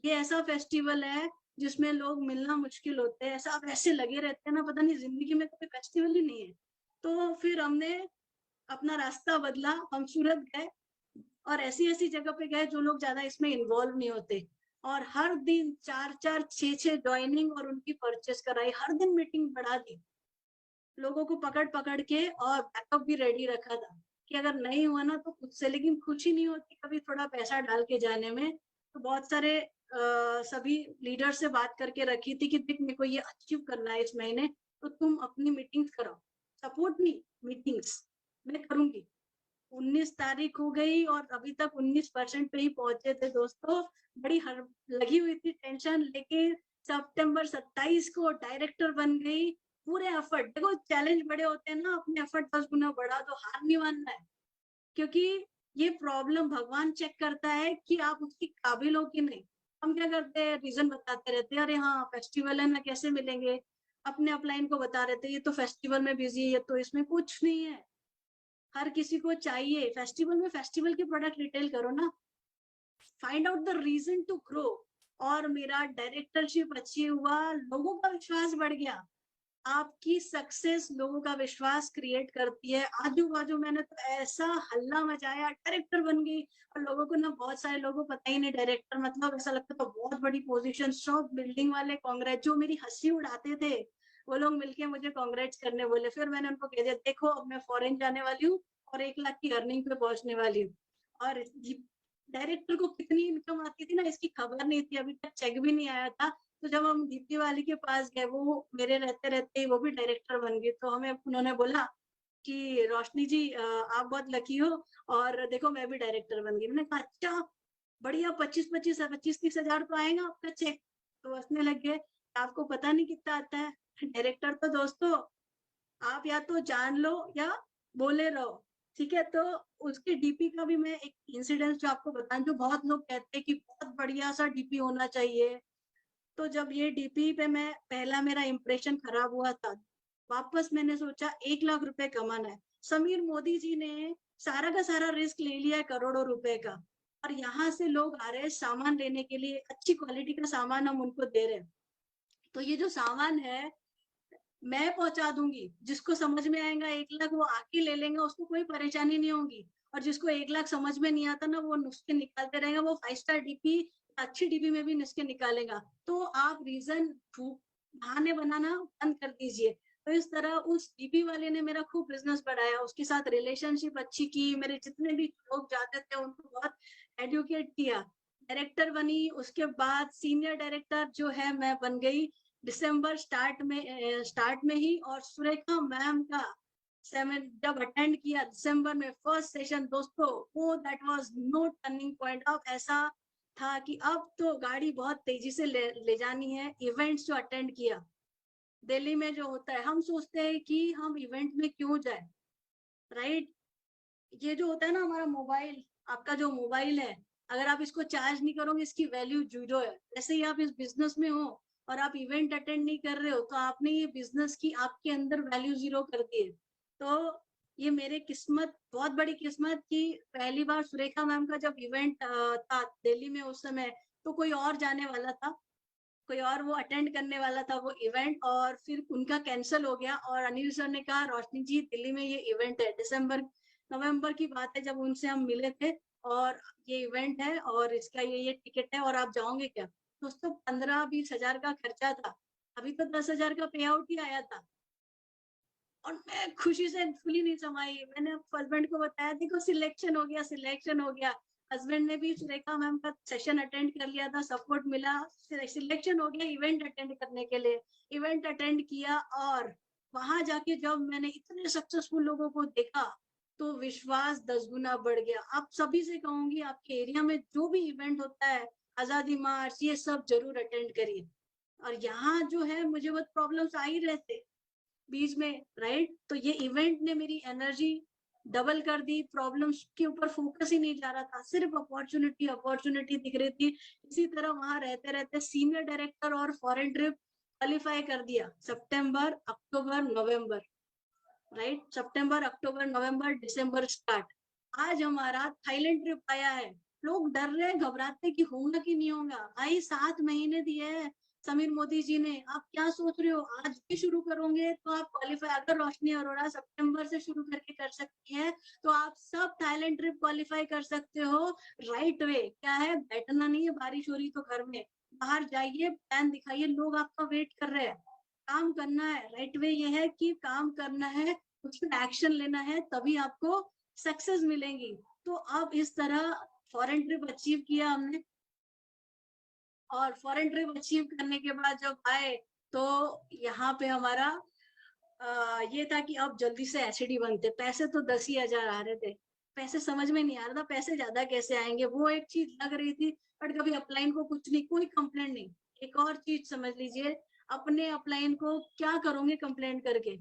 ये ऐसा फेस्टिवल है जिसमें लोग मिलना मुश्किल होते हैं, ऐसा ऐसे लगे रहते हैं ना, पता नहीं जिंदगी में कोई फेस्टिवल ही नहीं है। तो फिर हमने अपना रास्ता बदला, हम सूरत गए और ऐसी ऐसी जगह पे गए जो लोग ज्यादा इसमें इन्वॉल्व नहीं होते। और हर दिन 4-4 6-6 ज्वाइनिंग और उनकी परचेस कराई, हर दिन मीटिंग बढ़ा दी, लोगों को पकड़ पकड़ के, और बैकअप भी रेडी रखा था कि अगर नहीं हुआ ना तो खुद से। लेकिन खुशी नहीं होती कभी थोड़ा पैसा डाल के जाने में, तो बहुत सारे सभी लीडर से बात करके रखी थी कि देख मेरे को ये अचीव करना है इस महीने, तो तुम अपनी मीटिंग्स करो, सपोर्ट मी, मीटिंग्स मैं करूंगी। 19 तारीख हो गई और अभी तक 19% पे ही पहुंचे थे दोस्तों। बड़ी हर लगी हुई थी टेंशन, लेकिन सितंबर 27 को डायरेक्टर बन गई। पूरे एफर्ट, देखो चैलेंज बड़े होते हैं ना, अपने एफर्ट 10 गुना बढ़ा दो, हार नहीं मानना है। क्योंकि ये प्रॉब्लम भगवान चेक करता है कि आप उसकी काबिल हो कि नहीं। हम क्या करते हैं, रीजन बताते रहते हैं, अरे हाँ फेस्टिवल है ना, कैसे मिलेंगे। अपने अपलाइन को बता रहे थे ये तो फेस्टिवल में बिजी है, ये तो इसमें कुछ नहीं है। हर किसी को चाहिए फेस्टिवल में, फेस्टिवल के प्रोडक्ट रिटेल करो ना, find out the reason to grow. और मेरा डायरेक्टरशिप अच्छी हुआ, लोगों का विश्वास बढ़ गया। आपकी सक्सेस लोगों का विश्वास क्रिएट करती है। आजू बाजू मैंने तो ऐसा हल्ला मचाया, डायरेक्टर बन गई। और लोगों को ना, बहुत सारे लोगों को पता ही नहीं डायरेक्टर मतलब, ऐसा लगता तो बहुत बड़ी पोजीशन। सब बिल्डिंग वाले कांग्रेस, जो मेरी हंसी उड़ाते थे वो लोग मिलके मुझे कांग्रेस करने बोले। फिर मैंने उनको कह दिया देखो अब मैं फॉरेन जाने वाली हूँ और 1 लाख की अर्निंग पे पहुंचने वाली हूँ। और डायरेक्टर को कितनी इनकम आती थी ना, इसकी खबर नहीं थी, अभी तक चेक भी नहीं आया था। तो जब हम दीप्ति वाली के पास गए, वो मेरे रहते रहते वो भी डायरेक्टर बन गई। तो हमें उन्होंने बोला कि रोशनी जी आप बहुत लकी हो, और देखो मैं भी डायरेक्टर बन गई। मैंने कहा अच्छा बढ़िया, 25-30 हजार तो आएगा आपका चेक। तो हंसने लग गए, आपको पता नहीं कितना आता है। डायरेक्टर तो दोस्तों आप या तो जान लो या बोले रहो, ठीक है। तो उसके डीपी का भी मैं एक इंसिडेंट जो आपको बताऊं, जो बहुत लोग कहते हैं कि बहुत बढ़िया सा डीपी होना चाहिए। तो जब ये डीपी पे मैं पहला मेरा इंप्रेशन खराब हुआ था, वापस मैंने सोचा 1 लाख रुपए कमाना है। समीर मोदी जी ने सारा का सारा रिस्क ले लिया है, करोड़ों रुपए का। और यहाँ से लोग आ रहे हैं सामान लेने के लिए, अच्छी क्वालिटी का सामान हम उनको दे रहे हैं। तो ये जो सामान है मैं पहुंचा दूंगी, जिसको समझ में आएगा 1 लाख वो आके ले लेंगे, उसको कोई परेशानी नहीं होगी। और जिसको 1 लाख समझ में नहीं आता ना, वो नुस्खे निकालते रहेगा, वो 5 स्टार डीपी, अच्छी डीपी में भी नुस्खे निकालेगा। तो आप रीजन बहाने बनाना बंद कर दीजिए। तो इस तरह उस डीपी वाले ने मेरा खूब बिजनेस बढ़ाया, उसके साथ रिलेशनशिप अच्छी की, मेरे जितने भी लोग जाते थे उनको बहुत एडुकेट किया। डायरेक्टर बनी, उसके बाद सीनियर डायरेक्टर जो है मैं बन गई दिसंबर स्टार्ट में ही। और सुरेखा मैम का सेवन जब अटेंड किया दिसंबर में फर्स्ट सेशन दोस्तों, वो that was no turning point. अब ऐसा था कि अब तो गाड़ी बहुत तेजी से ले जानी है। इवेंट्स जो अटेंड किया दिल्ली में जो होता है, हम सोचते हैं कि हम इवेंट में क्यों जाए, राइट। ये जो होता है ना हमारा मोबाइल, आपका जो मोबाइल है, अगर आप इसको चार्ज नहीं करोगे इसकी वैल्यू जीरो है। जैसे ही आप इस बिजनेस में हो और आप इवेंट अटेंड नहीं कर रहे हो, तो आपने ये बिजनेस की आपके अंदर वैल्यू जीरो कर दी है। तो ये मेरे किस्मत, बहुत बड़ी किस्मत की पहली बार सुरेखा मैम का जब इवेंट था दिल्ली में उस समय, तो कोई और जाने वाला था, कोई और वो अटेंड करने वाला था वो इवेंट, और फिर उनका कैंसिल हो गया। और अनिल सर ने कहा रोशनी जी दिल्ली में ये इवेंट है, दिसंबर नवंबर की बात है जब उनसे हम मिले थे, और ये इवेंट है और इसका ये टिकट है और आप जाओगे क्या। दोस्तों 15-20 हजार का खर्चा था, अभी तो 10 हजार का पे आउट ही आया था। और मैं खुशी से फुली नहीं समाई। मैंने हस्बैंड को बताया देखो सिलेक्शन हो गया, सिलेक्शन हो गया। हस्बैंड ने भी सुरेखा मैम का सेशन अटेंड कर लिया था, सपोर्ट मिला, सिलेक्शन हो गया इवेंट अटेंड करने के लिए। इवेंट अटेंड किया और वहां जाके जब मैंने इतने सक्सेसफुल लोगों को देखा तो विश्वास 10 गुना बढ़ गया। आप सभी से कहूंगी आपके एरिया में जो भी इवेंट होता है, आजादी मार्च, ये सब जरूर अटेंड करिए। और यहाँ जो है मुझे बहुत प्रॉब्लम्स आ ही रहते बीच में, राइट। तो ये इवेंट ने मेरी एनर्जी डबल कर दी, प्रॉब्लम्स के ऊपर फोकस ही नहीं जा रहा था, सिर्फ अपॉर्चुनिटी अपॉर्चुनिटी दिख रही थी। इसी तरह वहां रहते रहते सीनियर डायरेक्टर और फॉरेन ट्रिप क्वालिफाई कर दिया, सितंबर अक्टूबर नवंबर, राइट। सितंबर अक्टूबर नवंबर दिसंबर स्टार्ट। आज हमारा थाईलैंड ट्रिप आया है, लोग डर रहे हैं, घबराते कि होगा कि नहीं होगा। भाई 7 महीने दिए हैं समीर मोदी जी ने, आप क्या सोच रहे हो, आज भी शुरू करोगे तो आप क्वालिफाई। अगर रोशनी अरोड़ा सितंबर से शुरू करके कर सकती है तो आप सब थाईलैंड ट्रिप क्वालिफाई कर सकते हो। राइट वे क्या है, बैठना नहीं है, बारिश हो रही तो घर में, बाहर जाइए, प्लान दिखाइए, लोग आपका वेट कर रहे हैं। काम करना है, राइट वे ये है कि काम करना है, उस पर एक्शन लेना है, तभी आपको सक्सेस मिलेगी। तो अब इस तरह फॉरेन ट्रिप अचीव किया हमने। और फॉरेन ट्रिप अचीव करने के बाद जब आए तो यहाँ पे हमारा ये था कि अब जल्दी से एसईडी बनते। पैसे तो 10,000 आ रहे थे, पैसे समझ में नहीं आ रहा था पैसे ज्यादा कैसे आएंगे, वो एक चीज लग रही थी। बट कभी अपलाइन को कुछ नहीं, कोई कंप्लेंट नहीं। एक और चीज समझ लीजिए, अपने अपलाइन को क्या करोगे कंप्लेंट करके,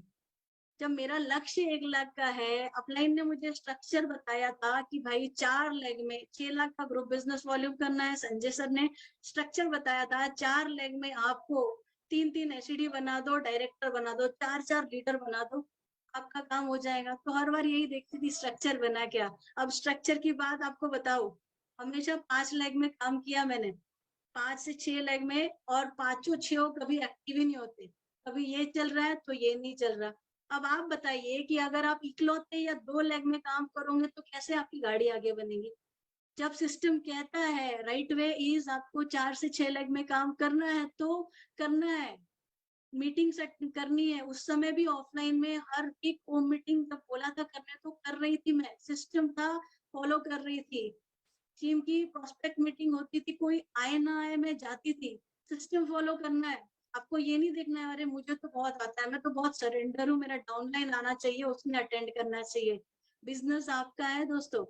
जब मेरा लक्ष्य 1 लाख का है। अपलाइन ने मुझे स्ट्रक्चर बताया था कि भाई 4 लेग में 6 लाख का ग्रुप बिजनेस वॉल्यूम करना है। संजय सर ने स्ट्रक्चर बताया था 4 लेग में आपको 3-3 एसईडी बना दो, डायरेक्टर बना दो, 4-4 लीडर बना दो, आपका काम हो जाएगा। तो हर बार यही देखती थी स्ट्रक्चर बना क्या। अब स्ट्रक्चर की बात आपको बताओ, हमेशा 5 लेग में काम किया मैंने, 5 से 6 लेग में, और 5 कभी एक्टिव ही नहीं होते। कभी ये चल रहा है तो ये नहीं चल रहा। अब आप बताइए कि अगर आप इकलौते या 2 लेग में काम करोगे तो कैसे आपकी गाड़ी आगे बनेगी। जब सिस्टम कहता है राइट वे इज आपको 4 से 6 लेग में काम करना है तो करना है। मीटिंग सेट करनी है, उस समय भी ऑफलाइन में हर एक होम मीटिंग जब बोला था करने तो कर रही थी मैं, सिस्टम था फॉलो कर रही थी। टीम की प्रोस्पेक्ट मीटिंग होती थी, कोई आए ना आए मैं जाती थी। सिस्टम फॉलो करना है, आपको ये नहीं देखना है अरे मुझे तो बहुत आता है, मैं तो बहुत सरेंडर हूँ, मेरा डाउनलाइन आना चाहिए, उसमें अटेंड करना चाहिए। बिजनेस आपका है दोस्तों,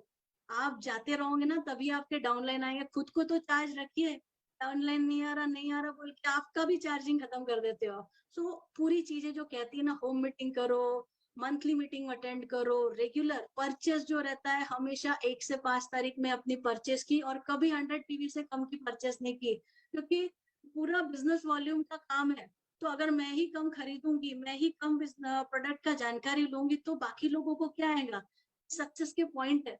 आप जाते रहोगे ना तभी आपके डाउनलाइन आएंगे। खुद को तो चार्ज रखिए, डाउनलाइन नहीं आ रहा नहीं आ रहा बोल के आपका भी चार्जिंग खत्म कर देते हो। सो पूरी चीजें जो कहती है ना, होम मीटिंग करो, मंथली मीटिंग अटेंड करो, रेगुलर परचेस जो रहता है हमेशा 1 से 5 तारीख में अपनी परचेस की, और कभी 100 पीवी से कम की परचेस नहीं की, क्योंकि पूरा बिजनेस वॉल्यूम का काम है। तो अगर मैं ही कम खरीदूंगी, मैं ही कम प्रोडक्ट का जानकारी लूंगी तो बाकी लोगों को क्या आएगा। सक्सेस के पॉइंट है।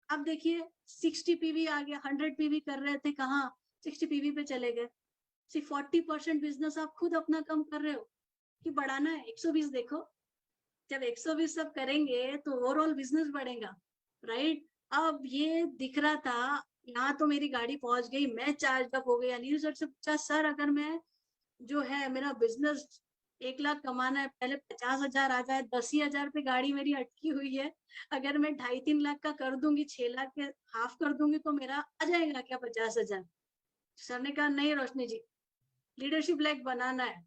आप देखिए 60 पीवी आ गया, 100 पीवी कर रहे थे, कहाँ 60 पीवी पे चले गए। सिर्फ 40% बिजनेस आप खुद अपना कम कर रहे हो कि बढ़ाना है 120। देखो जब 120 सब करेंगे तो ओवरऑल बिजनेस बढ़ेगा, राइट। अब ये दिख रहा था, यहाँ तो मेरी गाड़ी पहुंच गई, मैं चार्ज अप हो गई। अनिल सर से पूछा सर अगर मैं जो है मेरा बिजनेस 1 लाख कमाना है, पहले 50,000 आ जाए, 10,000 पे गाड़ी मेरी अटकी हुई है, अगर मैं 2.5-3 लाख का कर दूंगी, 6 लाख के हाफ कर दूंगी तो मेरा आ जाएगा क्या 50,000। सर ने कहा नहीं रोशनी जी, लीडरशिप लाइक बनाना है।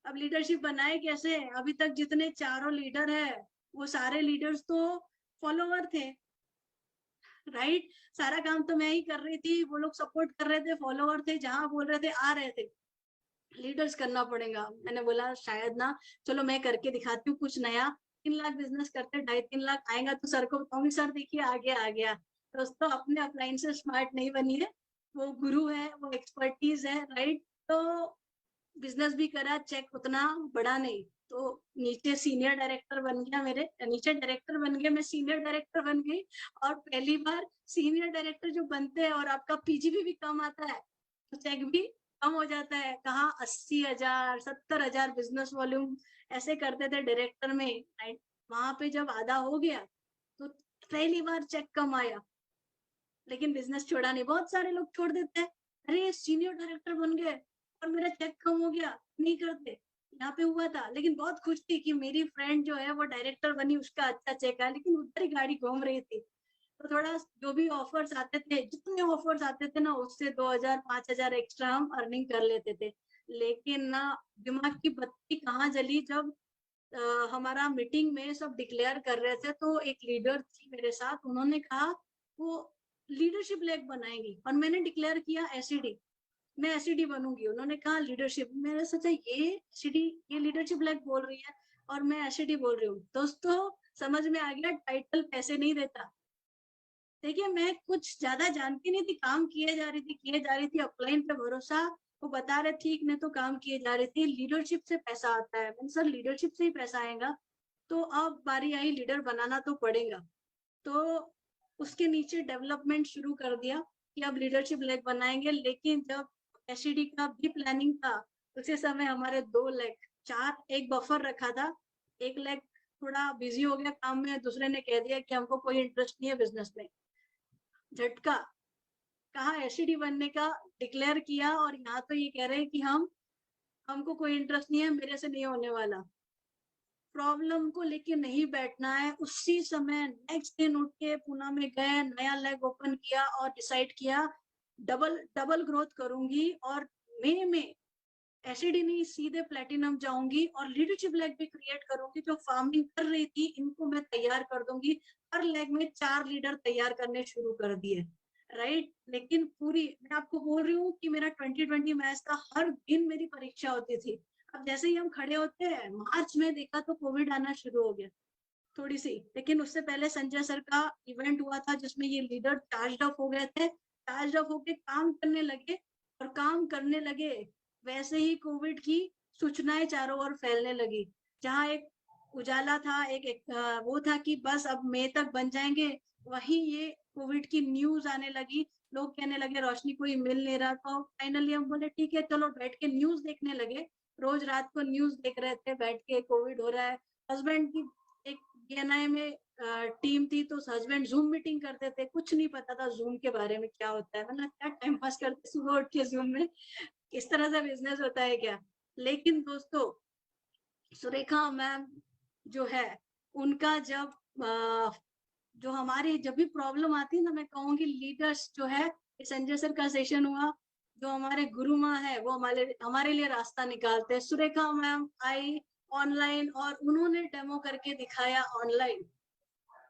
अब लीडरशिप बनाए कैसे, अभी तक जितने चारों लीडर है वो सारे लीडर्स तो फॉलोवर थे, राइट। सारा काम तो मैं ही कर रही थी, वो लोग सपोर्ट कर रहे थे, फॉलोवर थे, जहां बोल रहे थे आ रहे थे। लीडर्स करना पड़ेगा। मैंने बोला शायद ना, चलो मैं करके दिखाती हूँ कुछ नया। 3 लाख बिजनेस करते 2.5-3 लाख आएगा तो सर को बताऊंगी सर देखिए आ गया। दोस्तों अपने अपलाइन से स्मार्ट नहीं बनी है, वो गुरु है, वो एक्सपर्टीज है, राइट। तो बिजनेस भी करा, चेक उतना बड़ा नहीं, तो नीचे सीनियर डायरेक्टर बन गया, मेरे नीचे डायरेक्टर बन गया, मैं सीनियर डायरेक्टर बन गई। और पहली बार सीनियर डायरेक्टर जो बनते हैं और आपका पीजीबी भी कम आता है तो चेक भी कम हो जाता है। कहाँ 80,000 70,000 बिजनेस वॉल्यूम ऐसे करते थे डायरेक्टर में, राइट। वहां पे जब आधा हो गया तो पहली बार चेक कम आया, लेकिन बिजनेस छोड़ा नहीं। बहुत सारे लोग छोड़ देते हैं, अरे सीनियर डायरेक्टर बन गए और मेरा चेक कम हो गया, नहीं करते। यहाँ पे हुआ था, लेकिन बहुत खुश थी कि मेरी फ्रेंड जो है वो डायरेक्टर बनी, उसका अच्छा चेक आया, लेकिन उधर ही गाड़ी घूम रही थी। तो थोड़ा जो भी ऑफर्स आते थे, जितने ऑफर्स आते थे ना, उससे 2,000-5,000 एक्स्ट्रा हम अर्निंग कर लेते थे। लेकिन ना दिमाग की बत्ती कहाँ जली जब हमारा मीटिंग में सब डिक्लेयर कर रहे थे तो एक लीडर थी मेरे साथ, उन्होंने कहा वो लीडरशिप लेग बनाएंगी, और मैंने डिक्लेयर किया एसईडी, मैं एसईडी बनूंगी। उन्होंने कहा लीडरशिप, मैंने सोचा ये एसईडी, ये लीडरशिप लेग बोल रही है और मैं एसईडी बोल रही हूँ। दोस्तों समझ में आ गया, टाइटल पैसे नहीं देता। देखिए मैं कुछ ज्यादा जानती नहीं थी, काम किए जा रही थी, अपलाइन पे भरोसा, वो बता रहे ठीक नहीं तो काम किए जा रही थी। लीडरशिप से पैसा आता है, मैंने सर लीडरशिप से ही पैसा आएगा, तो अब बारी आई लीडर बनाना तो पड़ेगा। तो उसके नीचे डेवलपमेंट शुरू कर दिया कि अब लीडरशिप लेग बनाएंगे। लेकिन जब एसईडी का भी प्लानिंग था उसी समय हमारे 2 लेग, 4 एक बफर रखा था, एक लेग थोड़ा बिजी हो गया काम में, दूसरे ने कह दिया कि हमको कोई इंटरेस्ट नहीं है बिजनेस में। झटका, कहा एसईडी बनने का, डिक्लेयर किया, और यहाँ तो ये कह रहे हैं कि हमको कोई इंटरेस्ट नहीं है, मेरे से नहीं होने वाला। प्रॉब्लम को लेके नहीं बैठना है, उसी समय नेक्स्ट दिन उठ के पुणे में गए, नया लेग ओपन किया और डिसाइड किया डबल डबल ग्रोथ करूंगी और मई में एसिडी नहीं सीधे प्लेटिनम जाऊंगी और लीडरशिप लेग भी क्रिएट करूंगी। जो फार्मिंग कर रही थी इनको मैं तैयार कर दूंगी। हर लेग में 4 लीडर तैयार करने शुरू कर दिए, राइट। लेकिन पूरी मैं आपको बोल रही हूँ कि मेरा 2020 मैच था, हर दिन मेरी परीक्षा होती थी। अब जैसे ही हम खड़े होते हैं मार्च में देखा तो कोविड आना शुरू हो गया थोड़ी सी, लेकिन उससे पहले संजय सर का इवेंट हुआ था जिसमें ये लीडर चार्ज अप हो गए थे, चार्ज अप होके काम करने लगे और काम करने लगे। वैसे ही कोविड की सूचनाएं चारों ओर फैलने लगी। जहाँ एक उजाला था, एक वो था कि बस अब मई तक बन जाएंगे, वहीं ये कोविड की न्यूज आने लगी। लोग कहने लगे रोशनी कोई मिल नहीं रहा था। फाइनली हम बोले ठीक है चलो बैठ के न्यूज देखने लगे। रोज रात को न्यूज देख रहे थे बैठ के, कोविड हो रहा है। हस्बैंड की एक बीएनआई में टीम थी तो हस्बैंड जूम मीटिंग करते थे, कुछ नहीं पता था जूम के बारे में क्या होता है, मतलब क्या टाइम पास करते सुबह उठ के जूम में, इस तरह से बिजनेस होता है क्या। लेकिन दोस्तों सुरेखा मैम जो है उनका जब जो हमारी जब भी प्रॉब्लम आती है ना, मैं कहूंगी लीडर्स जो है, संजय सर का सेशन हुआ, जो हमारे गुरु माँ है वो हमारे लिए रास्ता निकालते हैं। सुरेखा मैम आई ऑनलाइन और उन्होंने डेमो करके दिखाया ऑनलाइन।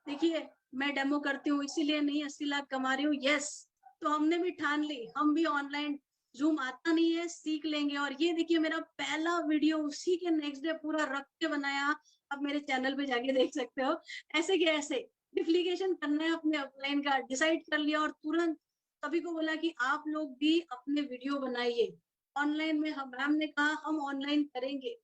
देखिए मैं डेमो करती हूँ इसीलिए नहीं 80 लाख कमा रही हूँ, यस। तो हमने भी ठान ली हम भी ऑनलाइन, जूम आता नहीं है सीख लेंगे। और ये देखिए मेरा पहला वीडियो उसी के नेक्स्ट डे पूरा रख के बनाया, आप मेरे चैनल पे जाके देख सकते हो। ऐसे के ऐसे डिप्लीकेशन करना है अपने अपलाइन का डिसाइड कर लिया और तुरंत सभी को बोला कि आप लोग भी अपने वीडियो बनाइए ऑनलाइन में। हम मैम ने कहा हम ऑनलाइन करेंगे।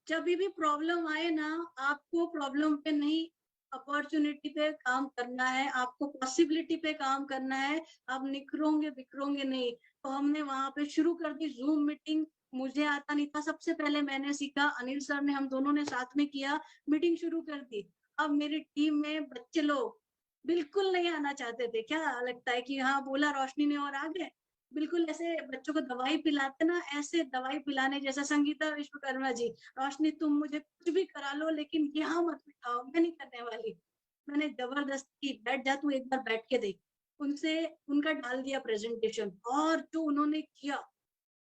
जब भी प्रॉब्लम आए ना, आपको प्रॉब्लम पे नहीं अपॉर्चुनिटी पे काम करना है, आपको पॉसिबिलिटी पे काम करना है। आप निखरोगे बिखरोगे नहीं। तो हमने वहां पे शुरू कर दी जूम मीटिंग। मुझे आता नहीं था, सबसे पहले मैंने सीखा, अनिल सर ने, हम दोनों ने साथ में किया, मीटिंग शुरू कर दी। अब मेरी टीम में बच्चे लोग बिल्कुल नहीं आना चाहते थे। क्या लगता है कि हाँ बोला रोशनी ने और आ गए, बिल्कुल ऐसे बच्चों को दवाई पिलाते ना, ऐसे दवाई पिलाने जैसा। संगीता विश्वकर्मा जी, रोशनी तुम मुझे कुछ भी करा लो लेकिन यहाँ मत बिठाओ, मैं नहीं करने वाली। मैंने जबरदस्ती बैठ जा तू एक बार बैठ के देख, उनसे उनका डाल दिया प्रेजेंटेशन। और जो उन्होंने किया,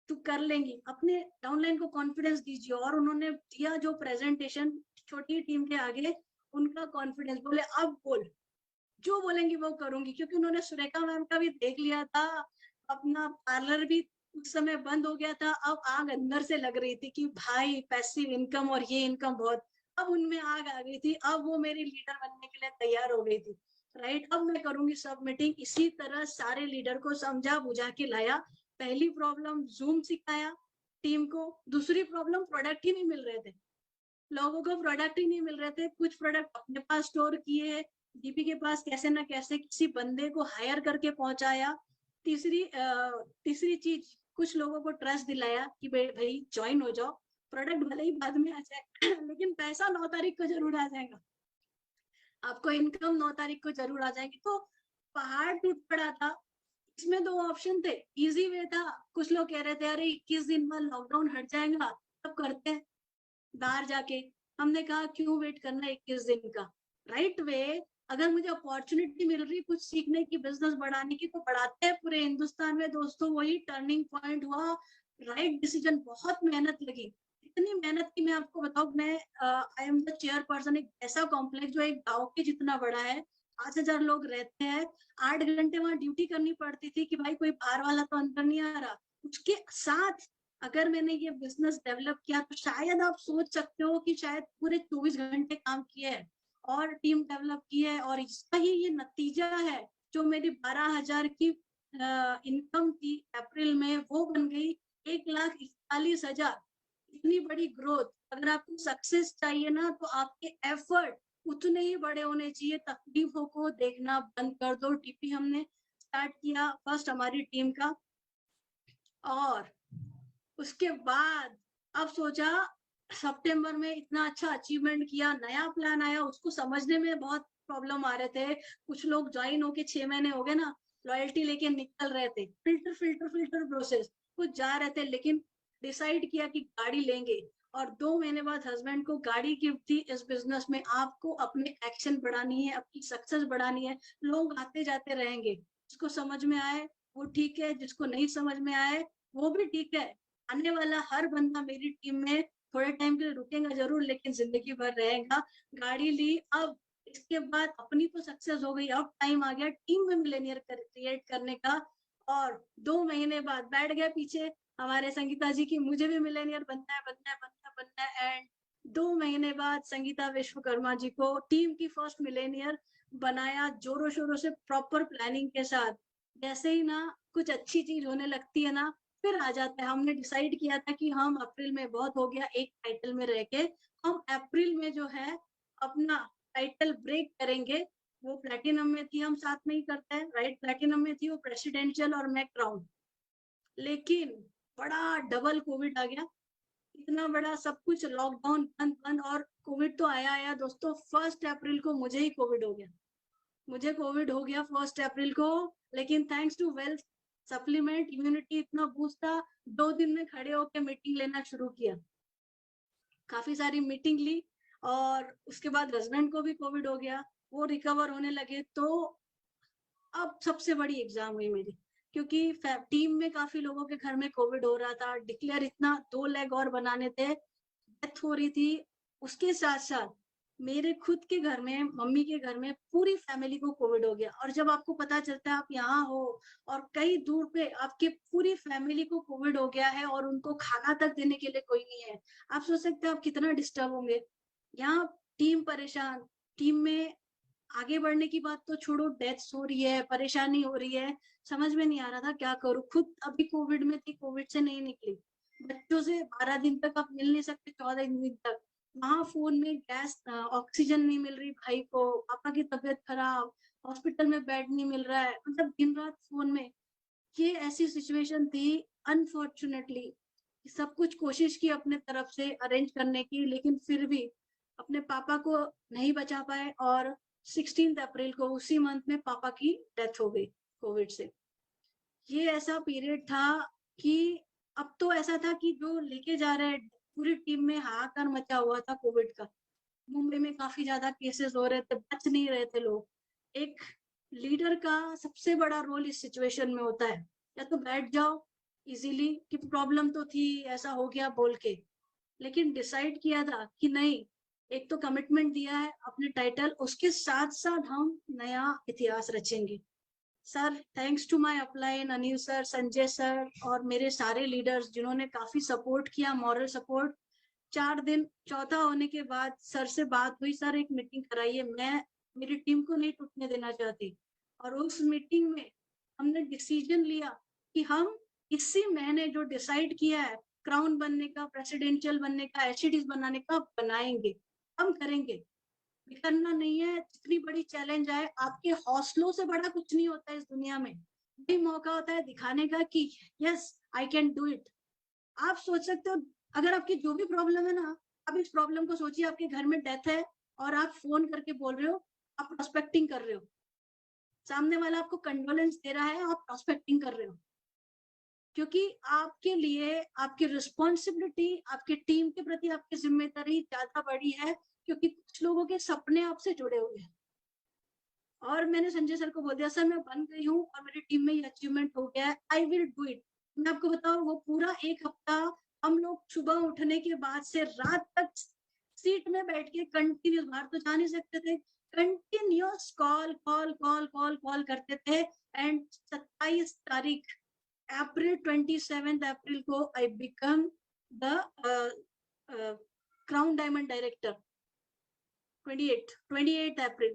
तू कर लेंगी, अपने डाउनलाइन को कॉन्फिडेंस दीजिए। और उन्होंने दिया जो प्रेजेंटेशन छोटी टीम के आगे, उनका कॉन्फिडेंस, बोले अब बोल, जो बोलेंगी वो करूंगी। क्योंकि उन्होंने सुरेखा मैम का भी देख लिया था, अपना पार्लर भी उस समय बंद हो गया था। अब आग अंदर से लग रही थी कि भाई पैसिव इनकम और ये इनकम बहुत, अब उनमें आग आ गई थी। अब वो मेरी लीडर बनने के लिए तैयार हो गई थी, राइट। अब मैं करूंगी सब मीटिंग। इसी तरह सारे लीडर को समझा बुझा के लाया। पहली प्रॉब्लम जूम सिखाया टीम को, दूसरी प्रॉब्लम प्रोडक्ट ही नहीं मिल रहे थे, लोगों को प्रोडक्ट ही नहीं मिल रहे थे। कुछ प्रोडक्ट अपने पास स्टोर किए, डीपी के पास कैसे ना कैसे किसी बंदे को हायर करके पहुंचाया। तीसरी चीज, कुछ लोगों को ट्रस्ट दिलाया कि भाई ज्वाइन हो जाओ, प्रोडक्ट भले ही बाद में आ जाए लेकिन पैसा 9 तारीख को जरूर आ जाएगा, आपको इनकम 9 तारीख को जरूर आ जाएगी। तो पहाड़ टूट पड़ा था। इसमें 2 ऑप्शन थे, इजी वे था। कुछ लोग कह रहे थे अरे 21 दिन बाद लॉकडाउन हट जाएगा तब करते हैं बाहर जाके। हमने कहा क्यों वेट करना 21 दिन का, राइट वे। अगर मुझे अपॉर्चुनिटी मिल रही कुछ सीखने की, बिजनेस बढ़ाने की, तो बढ़ाते हैं पूरे हिंदुस्तान में। दोस्तों वही टर्निंग पॉइंट हुआ, राइट डिसीजन। बहुत मेहनत लगी, इतनी मेहनत की मैं आपको बताऊं। मैं आई एम द चेयरपर्सन एक ऐसा कॉम्प्लेक्स जो एक गांव के जितना बड़ा है, 5,000 लोग रहते हैं। 8 घंटे वहां ड्यूटी करनी पड़ती थी कि भाई कोई बाहर वाला तो अंदर नहीं आ रहा। उसके साथ अगर मैंने ये बिजनेस डेवलप किया तो शायद आप सोच सकते हो कि शायद पूरे 24 घंटे काम किया है और टीम डेवलप की है, और इसका ही ये नतीजा है। जो मेरी 12,000 की इनकम थी अप्रैल में, वो बन गई 1,41,000। इतनी बड़ी ग्रोथ। अगर आपको सक्सेस चाहिए ना तो आपके एफर्ट उतने ही बड़े होने चाहिए। तकलीफों को देखना बंद कर दो। टीपी हमने स्टार्ट किया फर्स्ट हमारी टीम का, और उसके बाद अब सोचा सितंबर में इतना अच्छा अचीवमेंट किया, नया प्लान आया, उसको समझने में बहुत प्रॉब्लम आ रहे थे। कुछ लोग ज्वाइन होके 6 महीने हो गए ना, लॉयल्टी लेके निकल रहे थे, फिल्टर प्रोसेस कुछ जा रहे थे। लेकिन डिसाइड किया कि गाड़ी लेंगे, और 2 महीने बाद हस्बैंड को गाड़ी गिफ्ट थी। इस बिजनेस में आपको अपने एक्शन बढ़ानी है, अपनी सक्सेस बढ़ानी है, लोग आते जाते रहेंगे। उसको समझ में आए, वो ठीक है, जिसको नहीं समझ में आए वो भी ठीक है। आने वाला हर बंदा मेरी टीम में थोड़े टाइम के लिए रुकेगा जरूर, लेकिन जिंदगी भर रहेगा। गाड़ी ली, अब इसके बाद अपनी तो सक्सेस हो गई, अब टाइम आ गया टीम में मिलेनियर क्रिएट करने का। और 2 महीने बाद बैठ गया पीछे हमारे संगीता जी की, मुझे भी मिलेनियर बनना है, बनना है, बनना है, बनना है। एंड 2 महीने बाद संगीता विश्वकर्मा जी को टीम की फर्स्ट मिलेनियर बनाया, जोरों शोरों से प्रॉपर प्लानिंग के साथ। जैसे ही ना कुछ अच्छी चीज होने लगती है ना, फिर आ जाता है। हमने डिसाइड किया था कि हम अप्रैल में, बहुत हो गया एक टाइटल में रह के, हम अप्रैल में जो है अपना टाइटल ब्रेक करेंगे। वो प्लेटिनम में थी, हम साथ में ही करते हैं राइट, प्लेटिनम में थी वो प्रेसिडेंशियल और मैं क्राउन। लेकिन बड़ा डबल कोविड आ गया, इतना बड़ा सब कुछ लॉकडाउन बंद बंद, और कोविड तो आया आया दोस्तों। 1 अप्रैल को मुझे ही कोविड हो गया, मुझे कोविड हो गया 1 अप्रैल को। लेकिन thanks to wealth supplement, immunity इतना बूस्ट था, 2 दिन में खड़े होकर मीटिंग लेना शुरू किया, काफी सारी मीटिंग ली। और उसके बाद हस्बैंड को भी कोविड हो गया, वो रिकवर होने लगे। तो अब सबसे बड़ी एग्जाम हुई मेरी, क्योंकि टीम में काफी लोगों के घर में कोविड हो रहा था, डिक्लेयर इतना 2 लेग और बनाने थे, डेथ हो रही थी। उसके साथ साथ मेरे खुद के घर में, मम्मी के घर में पूरी फैमिली को कोविड हो गया। और जब आपको पता चलता है आप यहाँ हो और कई दूर पे आपके पूरी फैमिली को कोविड हो गया है और उनको खाना तक देने के लिए कोई नहीं है, आप सोच सकते हैं आप कितना डिस्टर्ब होंगे। यहाँ टीम परेशान, टीम में आगे बढ़ने की बात तो छोड़ो, डेथ्स हो रही है, परेशानी हो रही है, समझ में नहीं आ रहा था क्या करूं। खुद अभी कोविड में थी, कोविड से नहीं निकली, बच्चों से 12 दिन तक आप मिल नहीं सकते, 14 दिन तक। वहां फोन में गैस, ऑक्सीजन नहीं मिल रही भाई को, पापा की तबीयत खराब, हॉस्पिटल में बेड नहीं मिल रहा है, मतलब दिन रात फोन में। ये ऐसी सिचुएशन थी अनफॉर्चुनेटली। सब कुछ कोशिश की अपने तरफ से अरेंज करने की, लेकिन फिर भी अपने पापा को नहीं बचा पाए। और 16 अप्रैल को उसी मंथ में पापा की डेथ हो गई कोविड से। ये ऐसा पीरियड था कि अब तो ऐसा था कि जो लेके जा रहे, पूरी टीम में हाहाकार मचा हुआ था कोविड का। मुंबई में काफी ज्यादा केसेस हो रहे थे, बच नहीं रहे थे लोग। एक लीडर का सबसे बड़ा रोल इस सिचुएशन में होता है, या तो बैठ जाओ इजीली कि प्रॉब्लम तो थी, ऐसा हो गया बोल के, लेकिन डिसाइड किया था कि नहीं, एक तो कमिटमेंट दिया है अपने टाइटल, उसके साथ साथ हम नया इतिहास रचेंगे। Sir, thanks to my upline, Anil sir, Sanjay sir और मेरे सारे लीडर्स जिन्होंने काफी सपोर्ट किया, मॉरल सपोर्ट। 4 दिन, चौथा होने के बाद सर से बात हुई, सर एक मीटिंग कराइए, मैं मेरी टीम को नहीं टूटने देना चाहती। और उस मीटिंग में हमने डिसीजन लिया कि हम इसी महीने जो डिसाइड किया है क्राउन बनने का, प्रेसिडेंशियल बनने का, एचडीज बनाने का, बनाएंगे, हम करेंगे। करना नहीं है, जितनी बड़ी चैलेंज आए, आपके हौसलों से बड़ा कुछ नहीं होता है इस दुनिया में। यही मौका होता है दिखाने का कि yes I can do it. आप सोच सकते हो, अगर आपकी जो भी प्रॉब्लम है ना, आप इस प्रॉब्लम को सोचिए, आपके घर में डेथ है और आप फोन करके बोल रहे हो, आप प्रोस्पेक्टिंग कर रहे हो, सामने वाला आपको कंडोलेंस दे रहा है, आप प्रोस्पेक्टिंग कर रहे हो, क्योंकि आपके लिए आपकी रिस्पॉन्सिबिलिटी, आपके टीम के प्रति आपकी जिम्मेदारी ज्यादा बड़ी है, क्योंकि कुछ लोगों के सपने आपसे जुड़े हुए हैं। और मैंने संजय सर को बोल दिया, सर मैं बन गई हूँ और मेरी टीम में ये अचीवमेंट हो गया है, आई विल डू इट। मैं आपको बताऊं, वो पूरा 1 हफ्ता हम लोग सुबह उठने के बाद से रात तक सीट में बैठ के कंटिन्यूस, बाहर तो जा नहीं सकते थे, continuous call call call call call करते थे। एंड 27 तारीख अप्रैल, 27 अप्रैल को I become the crown diamond director. 28 अप्रैल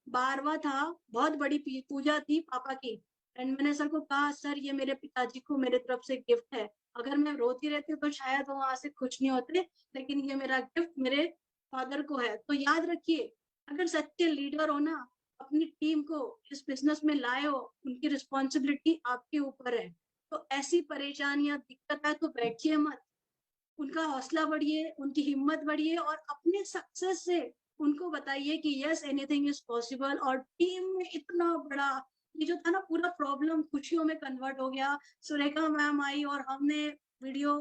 12वां था, बहुत बड़ी पूजा थी पापा की। एंड मैंने सर को कहा, सर ये मेरे पिताजी को मेरे तरफ से गिफ्ट है, अगर मैं रोती रहती तो शायद वो वहां से खुश नहीं होते, लेकिन ये मेरा गिफ्ट मेरे फादर को है। तो याद रखिए, अगर सच्चे लीडर हो ना, अपनी टीम को इस बिजनेस में लाए हो, उनकी रिस्पॉन्सिबिलिटी आपके ऊपर है। तो ऐसी परेशानियां, दिक्कत है तो बैठिए मत, उनका हौसला बढ़िए, उनकी हिम्मत बढ़िए, और अपने सक्सेस से उनको बताइए कि यस एनीथिंग इज पॉसिबल। और टीम में इतना बड़ा ये जो था ना, पूरा प्रॉब्लम खुशियों में कन्वर्ट हो गया। सुरेखा मैम आई और हमने वीडियो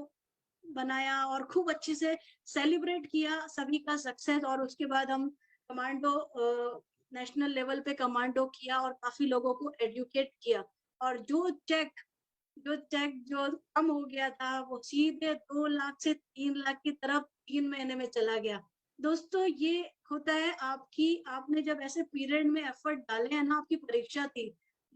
बनाया और खूब अच्छे से सेलिब्रेट किया सभी का सक्सेस। और उसके बाद हम कमांडो, नेशनल लेवल पे कमांडो किया और काफी लोगों को एडुकेट किया। और जो चेक जो कम हो गया था वो सीधे 2 लाख से 3 लाख की तरफ 3 महीने में चला गया। दोस्तों ये होता है आपने जब ऐसे पीरियड में एफर्ट डाले हैं ना, आपकी परीक्षा थी,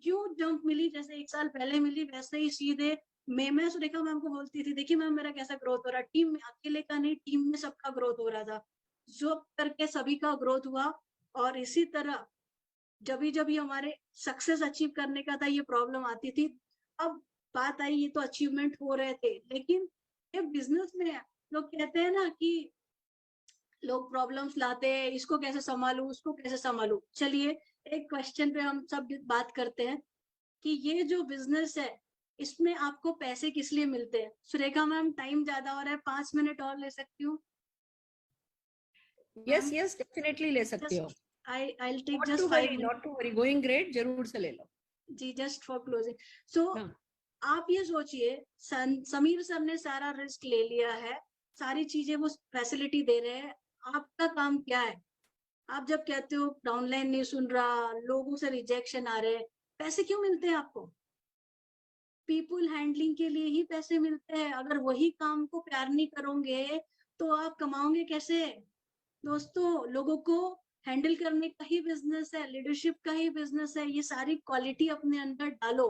क्यों जंप मिली जैसे 1 साल पहले मिली वैसे ही सीधे मैं सुरेखा मैम को बोलती थी, देखिए मैम मेरा कैसा ग्रोथ हो रहा है, टीम में अकेले का नहीं, टीम में सबका ग्रोथ हो रहा था, जॉब करके सभी का ग्रोथ हुआ। और इसी तरह जब ये हमारे सक्सेस अचीव करने का था ये प्रॉब्लम आती थी। अब बात आई ये तो अचीवमेंट हो रहे थे, लेकिन ये बिजनेस में है। लोग कहते हैं ना कि लोग प्रॉब्लम्स लाते हैं, इसको कैसे संभालूं उसको कैसे संभालूं। चलिए एक क्वेश्चन पे हम सब बात करते हैं कि ये जो बिजनेस है इसमें आपको पैसे किस लिए मिलते हैं। सुरेखा मैम टाइम ज्यादा हो रहा है, 5 मिनट और ले सकती हूँ? यस यस डेफिनेटली ले सकते हो। I'll take Not just to 5 worry, minutes. not to worry, going great, जरूर से ले लो जी जस्ट फॉर क्लोजिंग। सो आप ये सोचिए समीर सर ने सारा रिस्क ले लिया है, सारी चीजें वो फैसिलिटी दे रहे हैं, आपका काम क्या है? आप जब कहते हो डाउनलाइन नहीं सुन रहा, लोगों से रिजेक्शन आ रहे, पैसे क्यों मिलते हैं आपको? पीपल हैंडलिंग के लिए ही पैसे मिलते हैं। अगर वही काम को प्यार नहीं करोगे तो आप कमाओगे कैसे? दोस्तों लोगों को हैंडल करने का ही बिजनेस है, लीडरशिप का ही बिजनेस है। ये सारी क्वालिटी अपने अंदर डालो,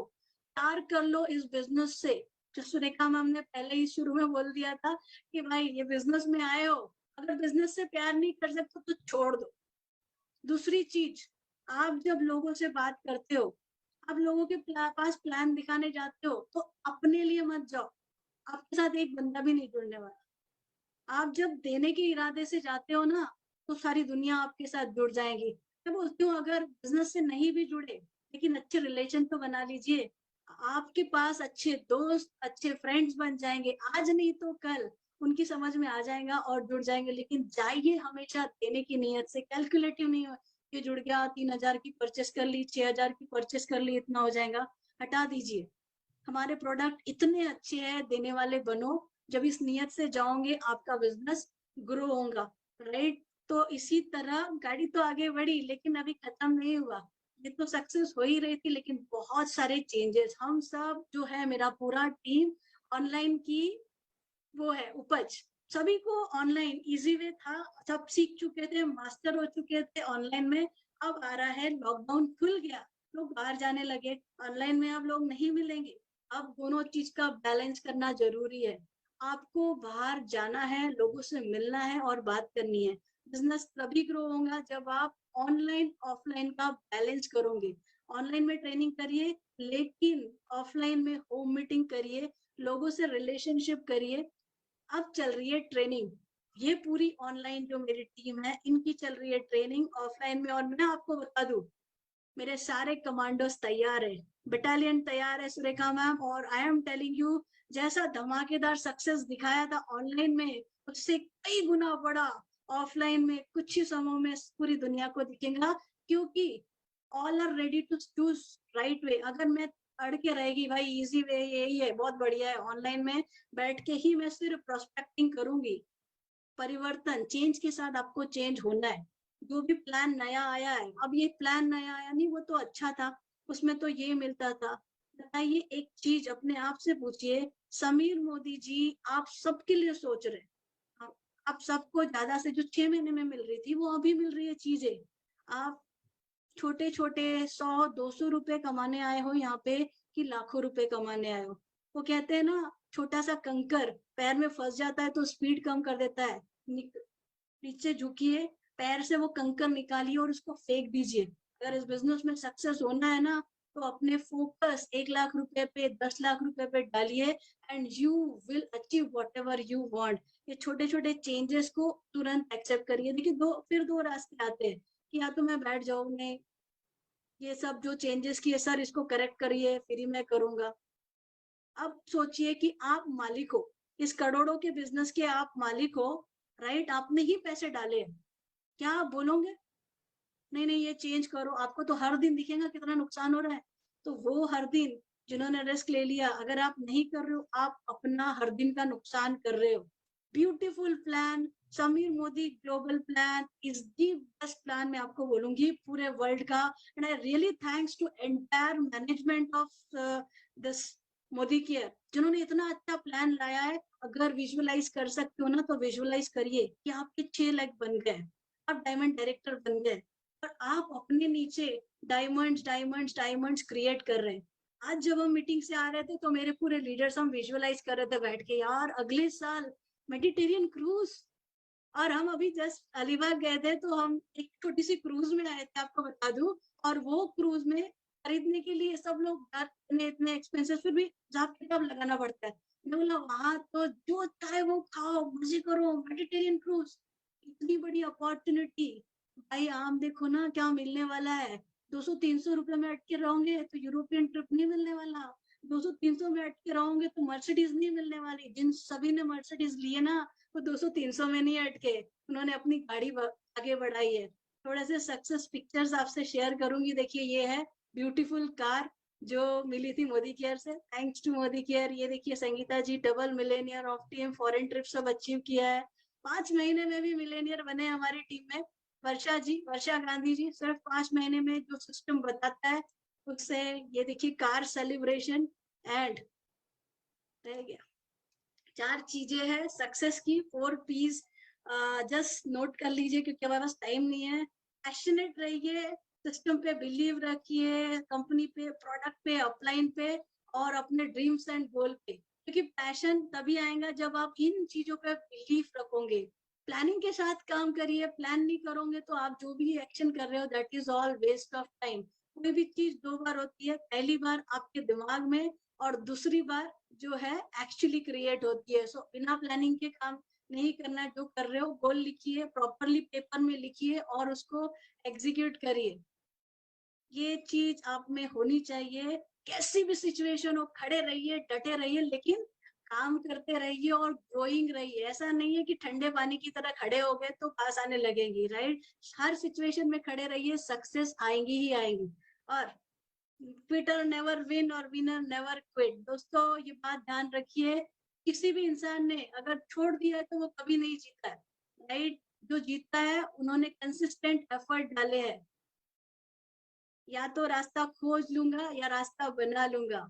प्यार कर लो इस बिजनेस से। जो सुरेखा मैम ने पहले ही शुरू में बोल दिया था कि भाई ये बिजनेस में आए हो, अगर बिजनेस से प्यार नहीं कर सकते तो छोड़ दो। दूसरी चीज, आप जब लोगों से बात करते हो, आप लोगों के पास प्लान दिखाने जाते हो तो अपने लिए मत जाओ, आपके साथ एक बंदा भी नहीं जुड़ने वाला। आप जब देने के इरादे से जाते हो ना तो सारी दुनिया आपके साथ जुड़ जाएगी। मैं बोलती हूँ अगर बिजनेस से नहीं भी जुड़े लेकिन अच्छे रिलेशन तो बना लीजिए, आपके पास अच्छे दोस्त अच्छे फ्रेंड्स बन जाएंगे, आज नहीं तो कल उनकी समझ में आ जाएगा और जुड़ जाएंगे। लेकिन जाइए हमेशा देने की नीयत से, कैलकुलेटिव नहीं हो ये जुड़ गया 3,000 की परचेस कर ली, 6,000 की परचेस कर ली, इतना हो जाएगा, हटा दीजिए। हमारे प्रोडक्ट इतने अच्छे हैं, देने वाले बनो। जब इस नियत से जाओगे आपका बिजनेस ग्रो होगा, राइट? तो इसी तरह गाड़ी तो आगे बढ़ी लेकिन अभी खत्म नहीं हुआ। ये तो सक्सेस हो ही रही थी लेकिन बहुत सारे चेंजेस, हम सब जो है मेरा पूरा टीम ऑनलाइन की वो है उपज, सभी को ऑनलाइन इजी वे था, सब सीख चुके थे, मास्टर हो चुके थे ऑनलाइन में। अब आ रहा है लॉकडाउन खुल गया, लोग बाहर जाने लगे, ऑनलाइन में अब लोग नहीं मिलेंगे। अब दोनों चीज का बैलेंस करना जरूरी है। आपको बाहर जाना है, लोगों से मिलना है और बात करनी है। बिजनेस तभी ग्रो होगा जब आप ऑनलाइन ऑफलाइन का बैलेंस करोगे। ऑनलाइन में ट्रेनिंग करिए लेकिन ऑफलाइन में होम मीटिंग करिए, लोगों से रिलेशनशिप करिए। अब चल रही है ट्रेनिंग, ये पूरी ऑनलाइन जो मेरी टीम है इनकी चल रही है ट्रेनिंग ऑफलाइन में। और मैं आपको बता दूं मेरे सारे कमांडोज तैयार है, बटालियन तैयार है सुरेखा मैम। और आई एम टेलिंग यू जैसा धमाकेदार सक्सेस दिखाया था ऑनलाइन में उससे कई गुना बड़ा ऑफलाइन में कुछ ही समय में पूरी दुनिया को दिखेगा। क्योंकि all are ready to choose right way. अगर मैं अड़ के रहेगी भाई इजी वे यही है बहुत बढ़िया है, ऑनलाइन में बैठ के ही मैं सिर्फ प्रोस्पेक्टिंग करूंगी, परिवर्तन चेंज के साथ आपको चेंज होना है। जो भी प्लान नया आया है, अब ये प्लान नया आया नहीं, वो तो अच्छा था, उसमें तो ये मिलता था। बताइए एक चीज अपने आप से पूछिए, समीर मोदी जी आप सबके लिए सोच रहे हैं, आप सबको ज्यादा से जो 6 महीने में मिल रही थी वो अभी मिल रही है चीजें। आप छोटे छोटे 100-200 रुपए कमाने आए हो यहाँ पे कि लाखों रुपए कमाने आए हो? वो कहते हैं ना छोटा सा कंकर पैर में फंस जाता है तो स्पीड कम कर देता है, नीचे झुकिए, पैर से वो कंकर निकालिए और उसको फेंक दीजिए। अगर इस बिजनेस में सक्सेस होना है ना तो अपने फोकस 1 लाख रुपए पे 10 लाख रुपए पे डालिए and you will achieve what ever you want. ये छोटे छोटे चेंजेस को तुरंत एक्सेप्ट करिए। देखिए दो रास्ते आते हैं कि या तो मैं बैठ जाऊं, नहीं ये सब जो चेंजेस किए सर इसको करेक्ट करिए फिर ही मैं करूंगा। अब सोचिए कि आप मालिक हो, इस करोड़ों के बिजनेस के आप मालिक हो, राइट? आपने ही पैसे डाले, क्या आप बोलोगे नहीं नहीं ये चेंज करो? आपको तो हर दिन दिखेगा कितना नुकसान हो रहा है। तो वो हर दिन जिन्होंने रिस्क ले लिया, अगर आप नहीं कर रहे हो आप अपना हर दिन का नुकसान कर रहे हो। Beautiful plan, Sameer Modi global plan is the best plan, मैं आपको बोलूंगी पूरे वर्ल्ड का। And I really thanks to entire management of this Modi care, जिन्होंने इतना अच्छा प्लान लाया है। अगर विजुअलाइज कर सकते हो ना तो विजुअलाइज करिए कि आपके 6 लाख बन गए, आप डायमंड डायरेक्टर बन गए, और आप अपने नीचे डायमंड्स डायमंड्स डायमंड्स क्रिएट कर रहे हैं। आज जब हम मीटिंग से आ रहे थे तो मेरे पूरे लीडर्स हम विजुअलाइज कर रहे थे बैठ के, यार अगले साल मेडिटेरियन क्रूज। और हम अभी जस्ट अलीबाग गए थे तो हम एक छोटी सी क्रूज में आए थे, आपको बता दूं। और वो क्रूज में खरीदने के लिए सब लोग इतने एक्सपेंसिव, फिर भी हिसाब किताब लगाना पड़ता है। मैं बोला वहां तो जो चाहे वो खाओ, मजे करो, मेडिटेरियन क्रूज, इतनी बड़ी अपॉर्चुनिटी। भाई आम देखो ना क्या मिलने वाला है। 200-300 रुपए में अटके रहोगे तो यूरोपियन ट्रिप नहीं मिलने वाला। 200-300 में अटके रहोगे तो मर्सिडीज नहीं मिलने वाली। जिन सभी ने मर्सिडीज लिए ना वो 200-300 में नहीं अटके, उन्होंने अपनी गाड़ी आगे बढ़ाई है। थोड़े से सक्सेस पिक्चर्स आपसे शेयर करूंगी। देखिए ये है ब्यूटीफुल कार जो मिली थी मोदी केयर से, थैंक्स टू मोदी केयर। ये देखिए Sangeeta ji double millionaire of team, foreign trip सब अचीव किया है। 5 महीने में भी मिलेनियर बने हमारी टीम में। वर्षा जी, वर्षा गांधी जी, सिर्फ 5 महीने में जो सिस्टम बताता है उससे। ये देखिए कार सेलिब्रेशन एंड रह गया। 4 चीजें हैं सक्सेस की, 4 पीस। जस्ट नोट कर लीजिए क्योंकि हमारे पास टाइम नहीं है। पैशनेट रहिए, सिस्टम पे बिलीव रखिए, कंपनी पे, प्रोडक्ट पे, अपलाइन पे, और अपने ड्रीम्स एंड गोल पे। क्योंकि पैशन तभी आएगा जब आप इन चीजों पे बिलीव रखोगे। प्लानिंग के साथ काम करिए, प्लान नहीं करोगे तो आप जो भी एक्शन कर रहे हो that is all waste of time. कोई भी चीज 2 बार होती है, पहली बार आपके दिमाग में और दूसरी बार जो है एक्चुअली क्रिएट होती है। सो बिना प्लानिंग के काम नहीं करना है। जो कर रहे हो गोल लिखिए, प्रॉपरली पेपर में लिखिए और उसको एग्जीक्यूट करिए। ये चीज आप में होनी चाहिए। कैसी भी सिचुएशन हो खड़े रहिए, डटे रहिए, लेकिन काम करते रहिए और ग्रोइंग रहिए। ऐसा नहीं है कि ठंडे पानी की तरह खड़े हो गए तो पास आने लगेगी, राइट। हर सिचुएशन में खड़े रहिए, सक्सेस आएंगी ही आएंगी। और क्विटर नेवर विन और विनर नेवर क्विट। दोस्तों ये बात ध्यान रखिए, किसी भी इंसान ने अगर छोड़ दिया है तो वो कभी नहीं जीता है, राइट। जो जीतता है उन्होंने कंसिस्टेंट एफर्ट डाले हैं। या तो रास्ता खोज लूंगा या रास्ता बना लूंगा।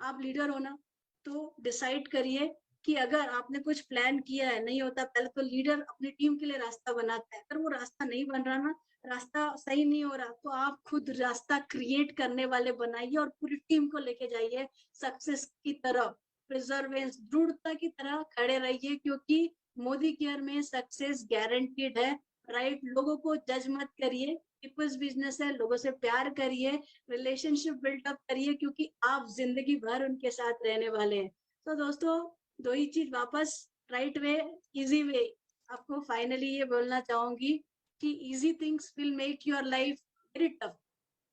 आप लीडर हो ना तो डिसाइड करिए कि अगर आपने कुछ प्लान किया है, नहीं होता, पहले तो लीडर अपनी टीम के लिए रास्ता बनाता है। अगर वो रास्ता नहीं बन रहा ना, रास्ता सही नहीं हो रहा, तो आप खुद रास्ता क्रिएट करने वाले बनाइए और पूरी टीम को लेके जाइए सक्सेस की तरफ। प्रिजर्वेंस, दृढ़ता की तरह खड़े रहिए, क्योंकि मोदी केयर में सक्सेस गारंटीड है, राइट। लोगों को जज मत करिए, पीपल्स बिजनेस है, लोगों से प्यार करिए, रिलेशनशिप बिल्डअप करिए, क्योंकि आप जिंदगी भर उनके साथ रहने वाले हैं। तो दोस्तों 2 ही चीज वापस, राइट वे, इजी वे। आपको फाइनली ये बोलना चाहूंगी कि easy things will make your life very tough.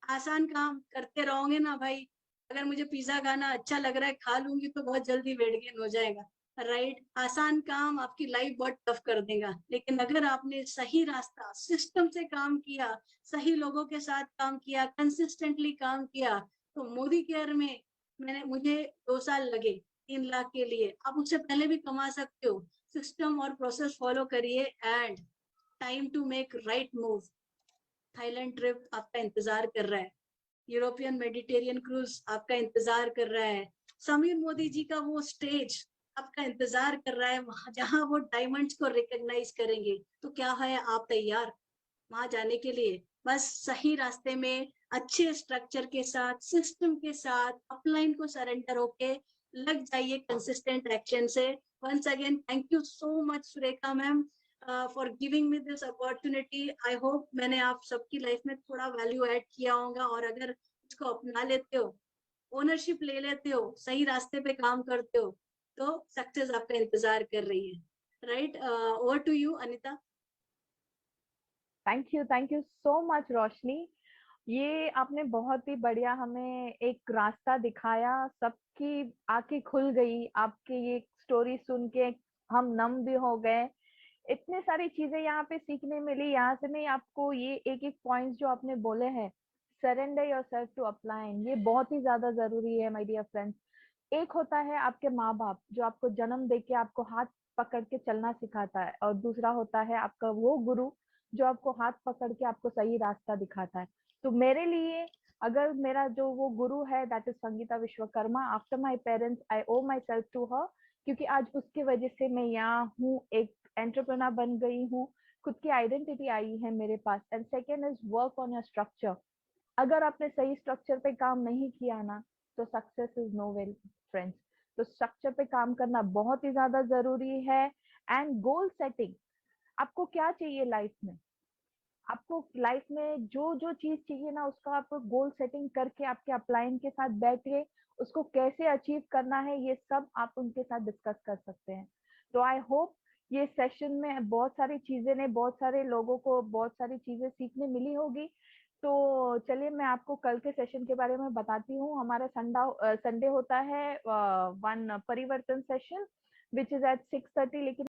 आसान काम करते रहोगे ना भाई, अगर मुझे पिज्जा खाना अच्छा लग रहा है खा लूंगी तो बहुत जल्दी वेट गेन हो जाएगा, राइट। आसान काम आपकी लाइफ बहुत टफ कर देगा। लेकिन अगर आपने सही रास्ता, सिस्टम से काम किया, सही लोगों के साथ काम किया, कंसिस्टेंटली काम किया, तो मोदी केयर में मुझे 2 साल लगे 3 लाख के लिए। आप उससे पहले भी कमा सकते हो। सिस्टम और प्रोसेस फॉलो करिए and time to make right move. Thailand trip आपका इंतजार कर रहा है, यूरोपियन मेडिटेरियन क्रूज आपका इंतजार कर रहा है, समीर मोदी जी का वो स्टेज आपका इंतजार कर रहा है, वहां जहां वो डायमंड्स को रिकॉग्नाइज करेंगे। तो क्या है, आप तैयार वहां जाने के लिए? बस सही रास्ते में, अच्छे स्ट्रक्चर के साथ, सिस्टम के साथ, अपलाइन को सरेंडर होके लग जाइए कंसिस्टेंट एक्शन से। Once again thank you so much Surekha ma'am for giving me this opportunity. I hope मैंने आप सबकी लाइफ में थोड़ा वैल्यू ऐड किया होगा, और अगर इसको अपना लेते हो, ओनरशिप ले लेते हो, सही रास्ते पे काम करते हो, तो सक्सेस आपका इंतजार कर रही है, right. Over to you Anita. Thank you so much Roshni. ये आपने बहुत ही बढ़िया हमें एक रास्ता दिखाया, सबकी आंखें खुल गई आपके ये स्टोरी सुन के, हम नम भी हो गए। इतने सारी चीजें यहाँ पे सीखने मिली। यहाँ से मैं आपको ये एक एक पॉइंट्स जो आपने बोले हैं, सरेंडर योरसेल्फ टू अपलाइन, ये बहुत ही ज्यादा जरूरी है माय डियर फ्रेंड्स। एक होता है आपके माँ बाप जो आपको जन्म दे के आपको हाथ पकड़ के चलना सिखाता है, और दूसरा होता है आपका वो गुरु जो आपको हाथ पकड़ के आपको सही रास्ता दिखाता है। तो मेरे लिए अगर मेरा जो वो गुरु है that is Sangeeta Vishwakarma, after my parents I owe myself to her, क्योंकि आज उसकी वजह से मैं यहाँ हूँ, एक एंटरप्रेन्योर बन गई हूँ, खुद की आइडेंटिटी आई है मेरे पास। And second is work on your structure. अगर आपने सही स्ट्रक्चर पे काम नहीं किया ना, तो success is no well friends. तो स्ट्रक्चर पे काम करना बहुत ही ज्यादा जरूरी है। एंड गोल सेटिंग, आपको क्या चाहिए लाइफ में, आपको लाइफ में जो जो चीज चाहिए ना, उसका आप गोल सेटिंग करके आपके अपलाइन के साथ बैठे उसको कैसे अचीव करना है, ये सब आप उनके साथ डिस्कस कर सकते हैं। तो आई होप ये सेशन में बहुत सारी चीजें ने बहुत सारे लोगों को बहुत सारी चीजें सीखने मिली होगी। तो चलिए मैं आपको कल के सेशन के बारे में बताती हूँ। हमारा संडे होता है वन परिवर्तन सेशन विच इज एट 6:30, लेकिन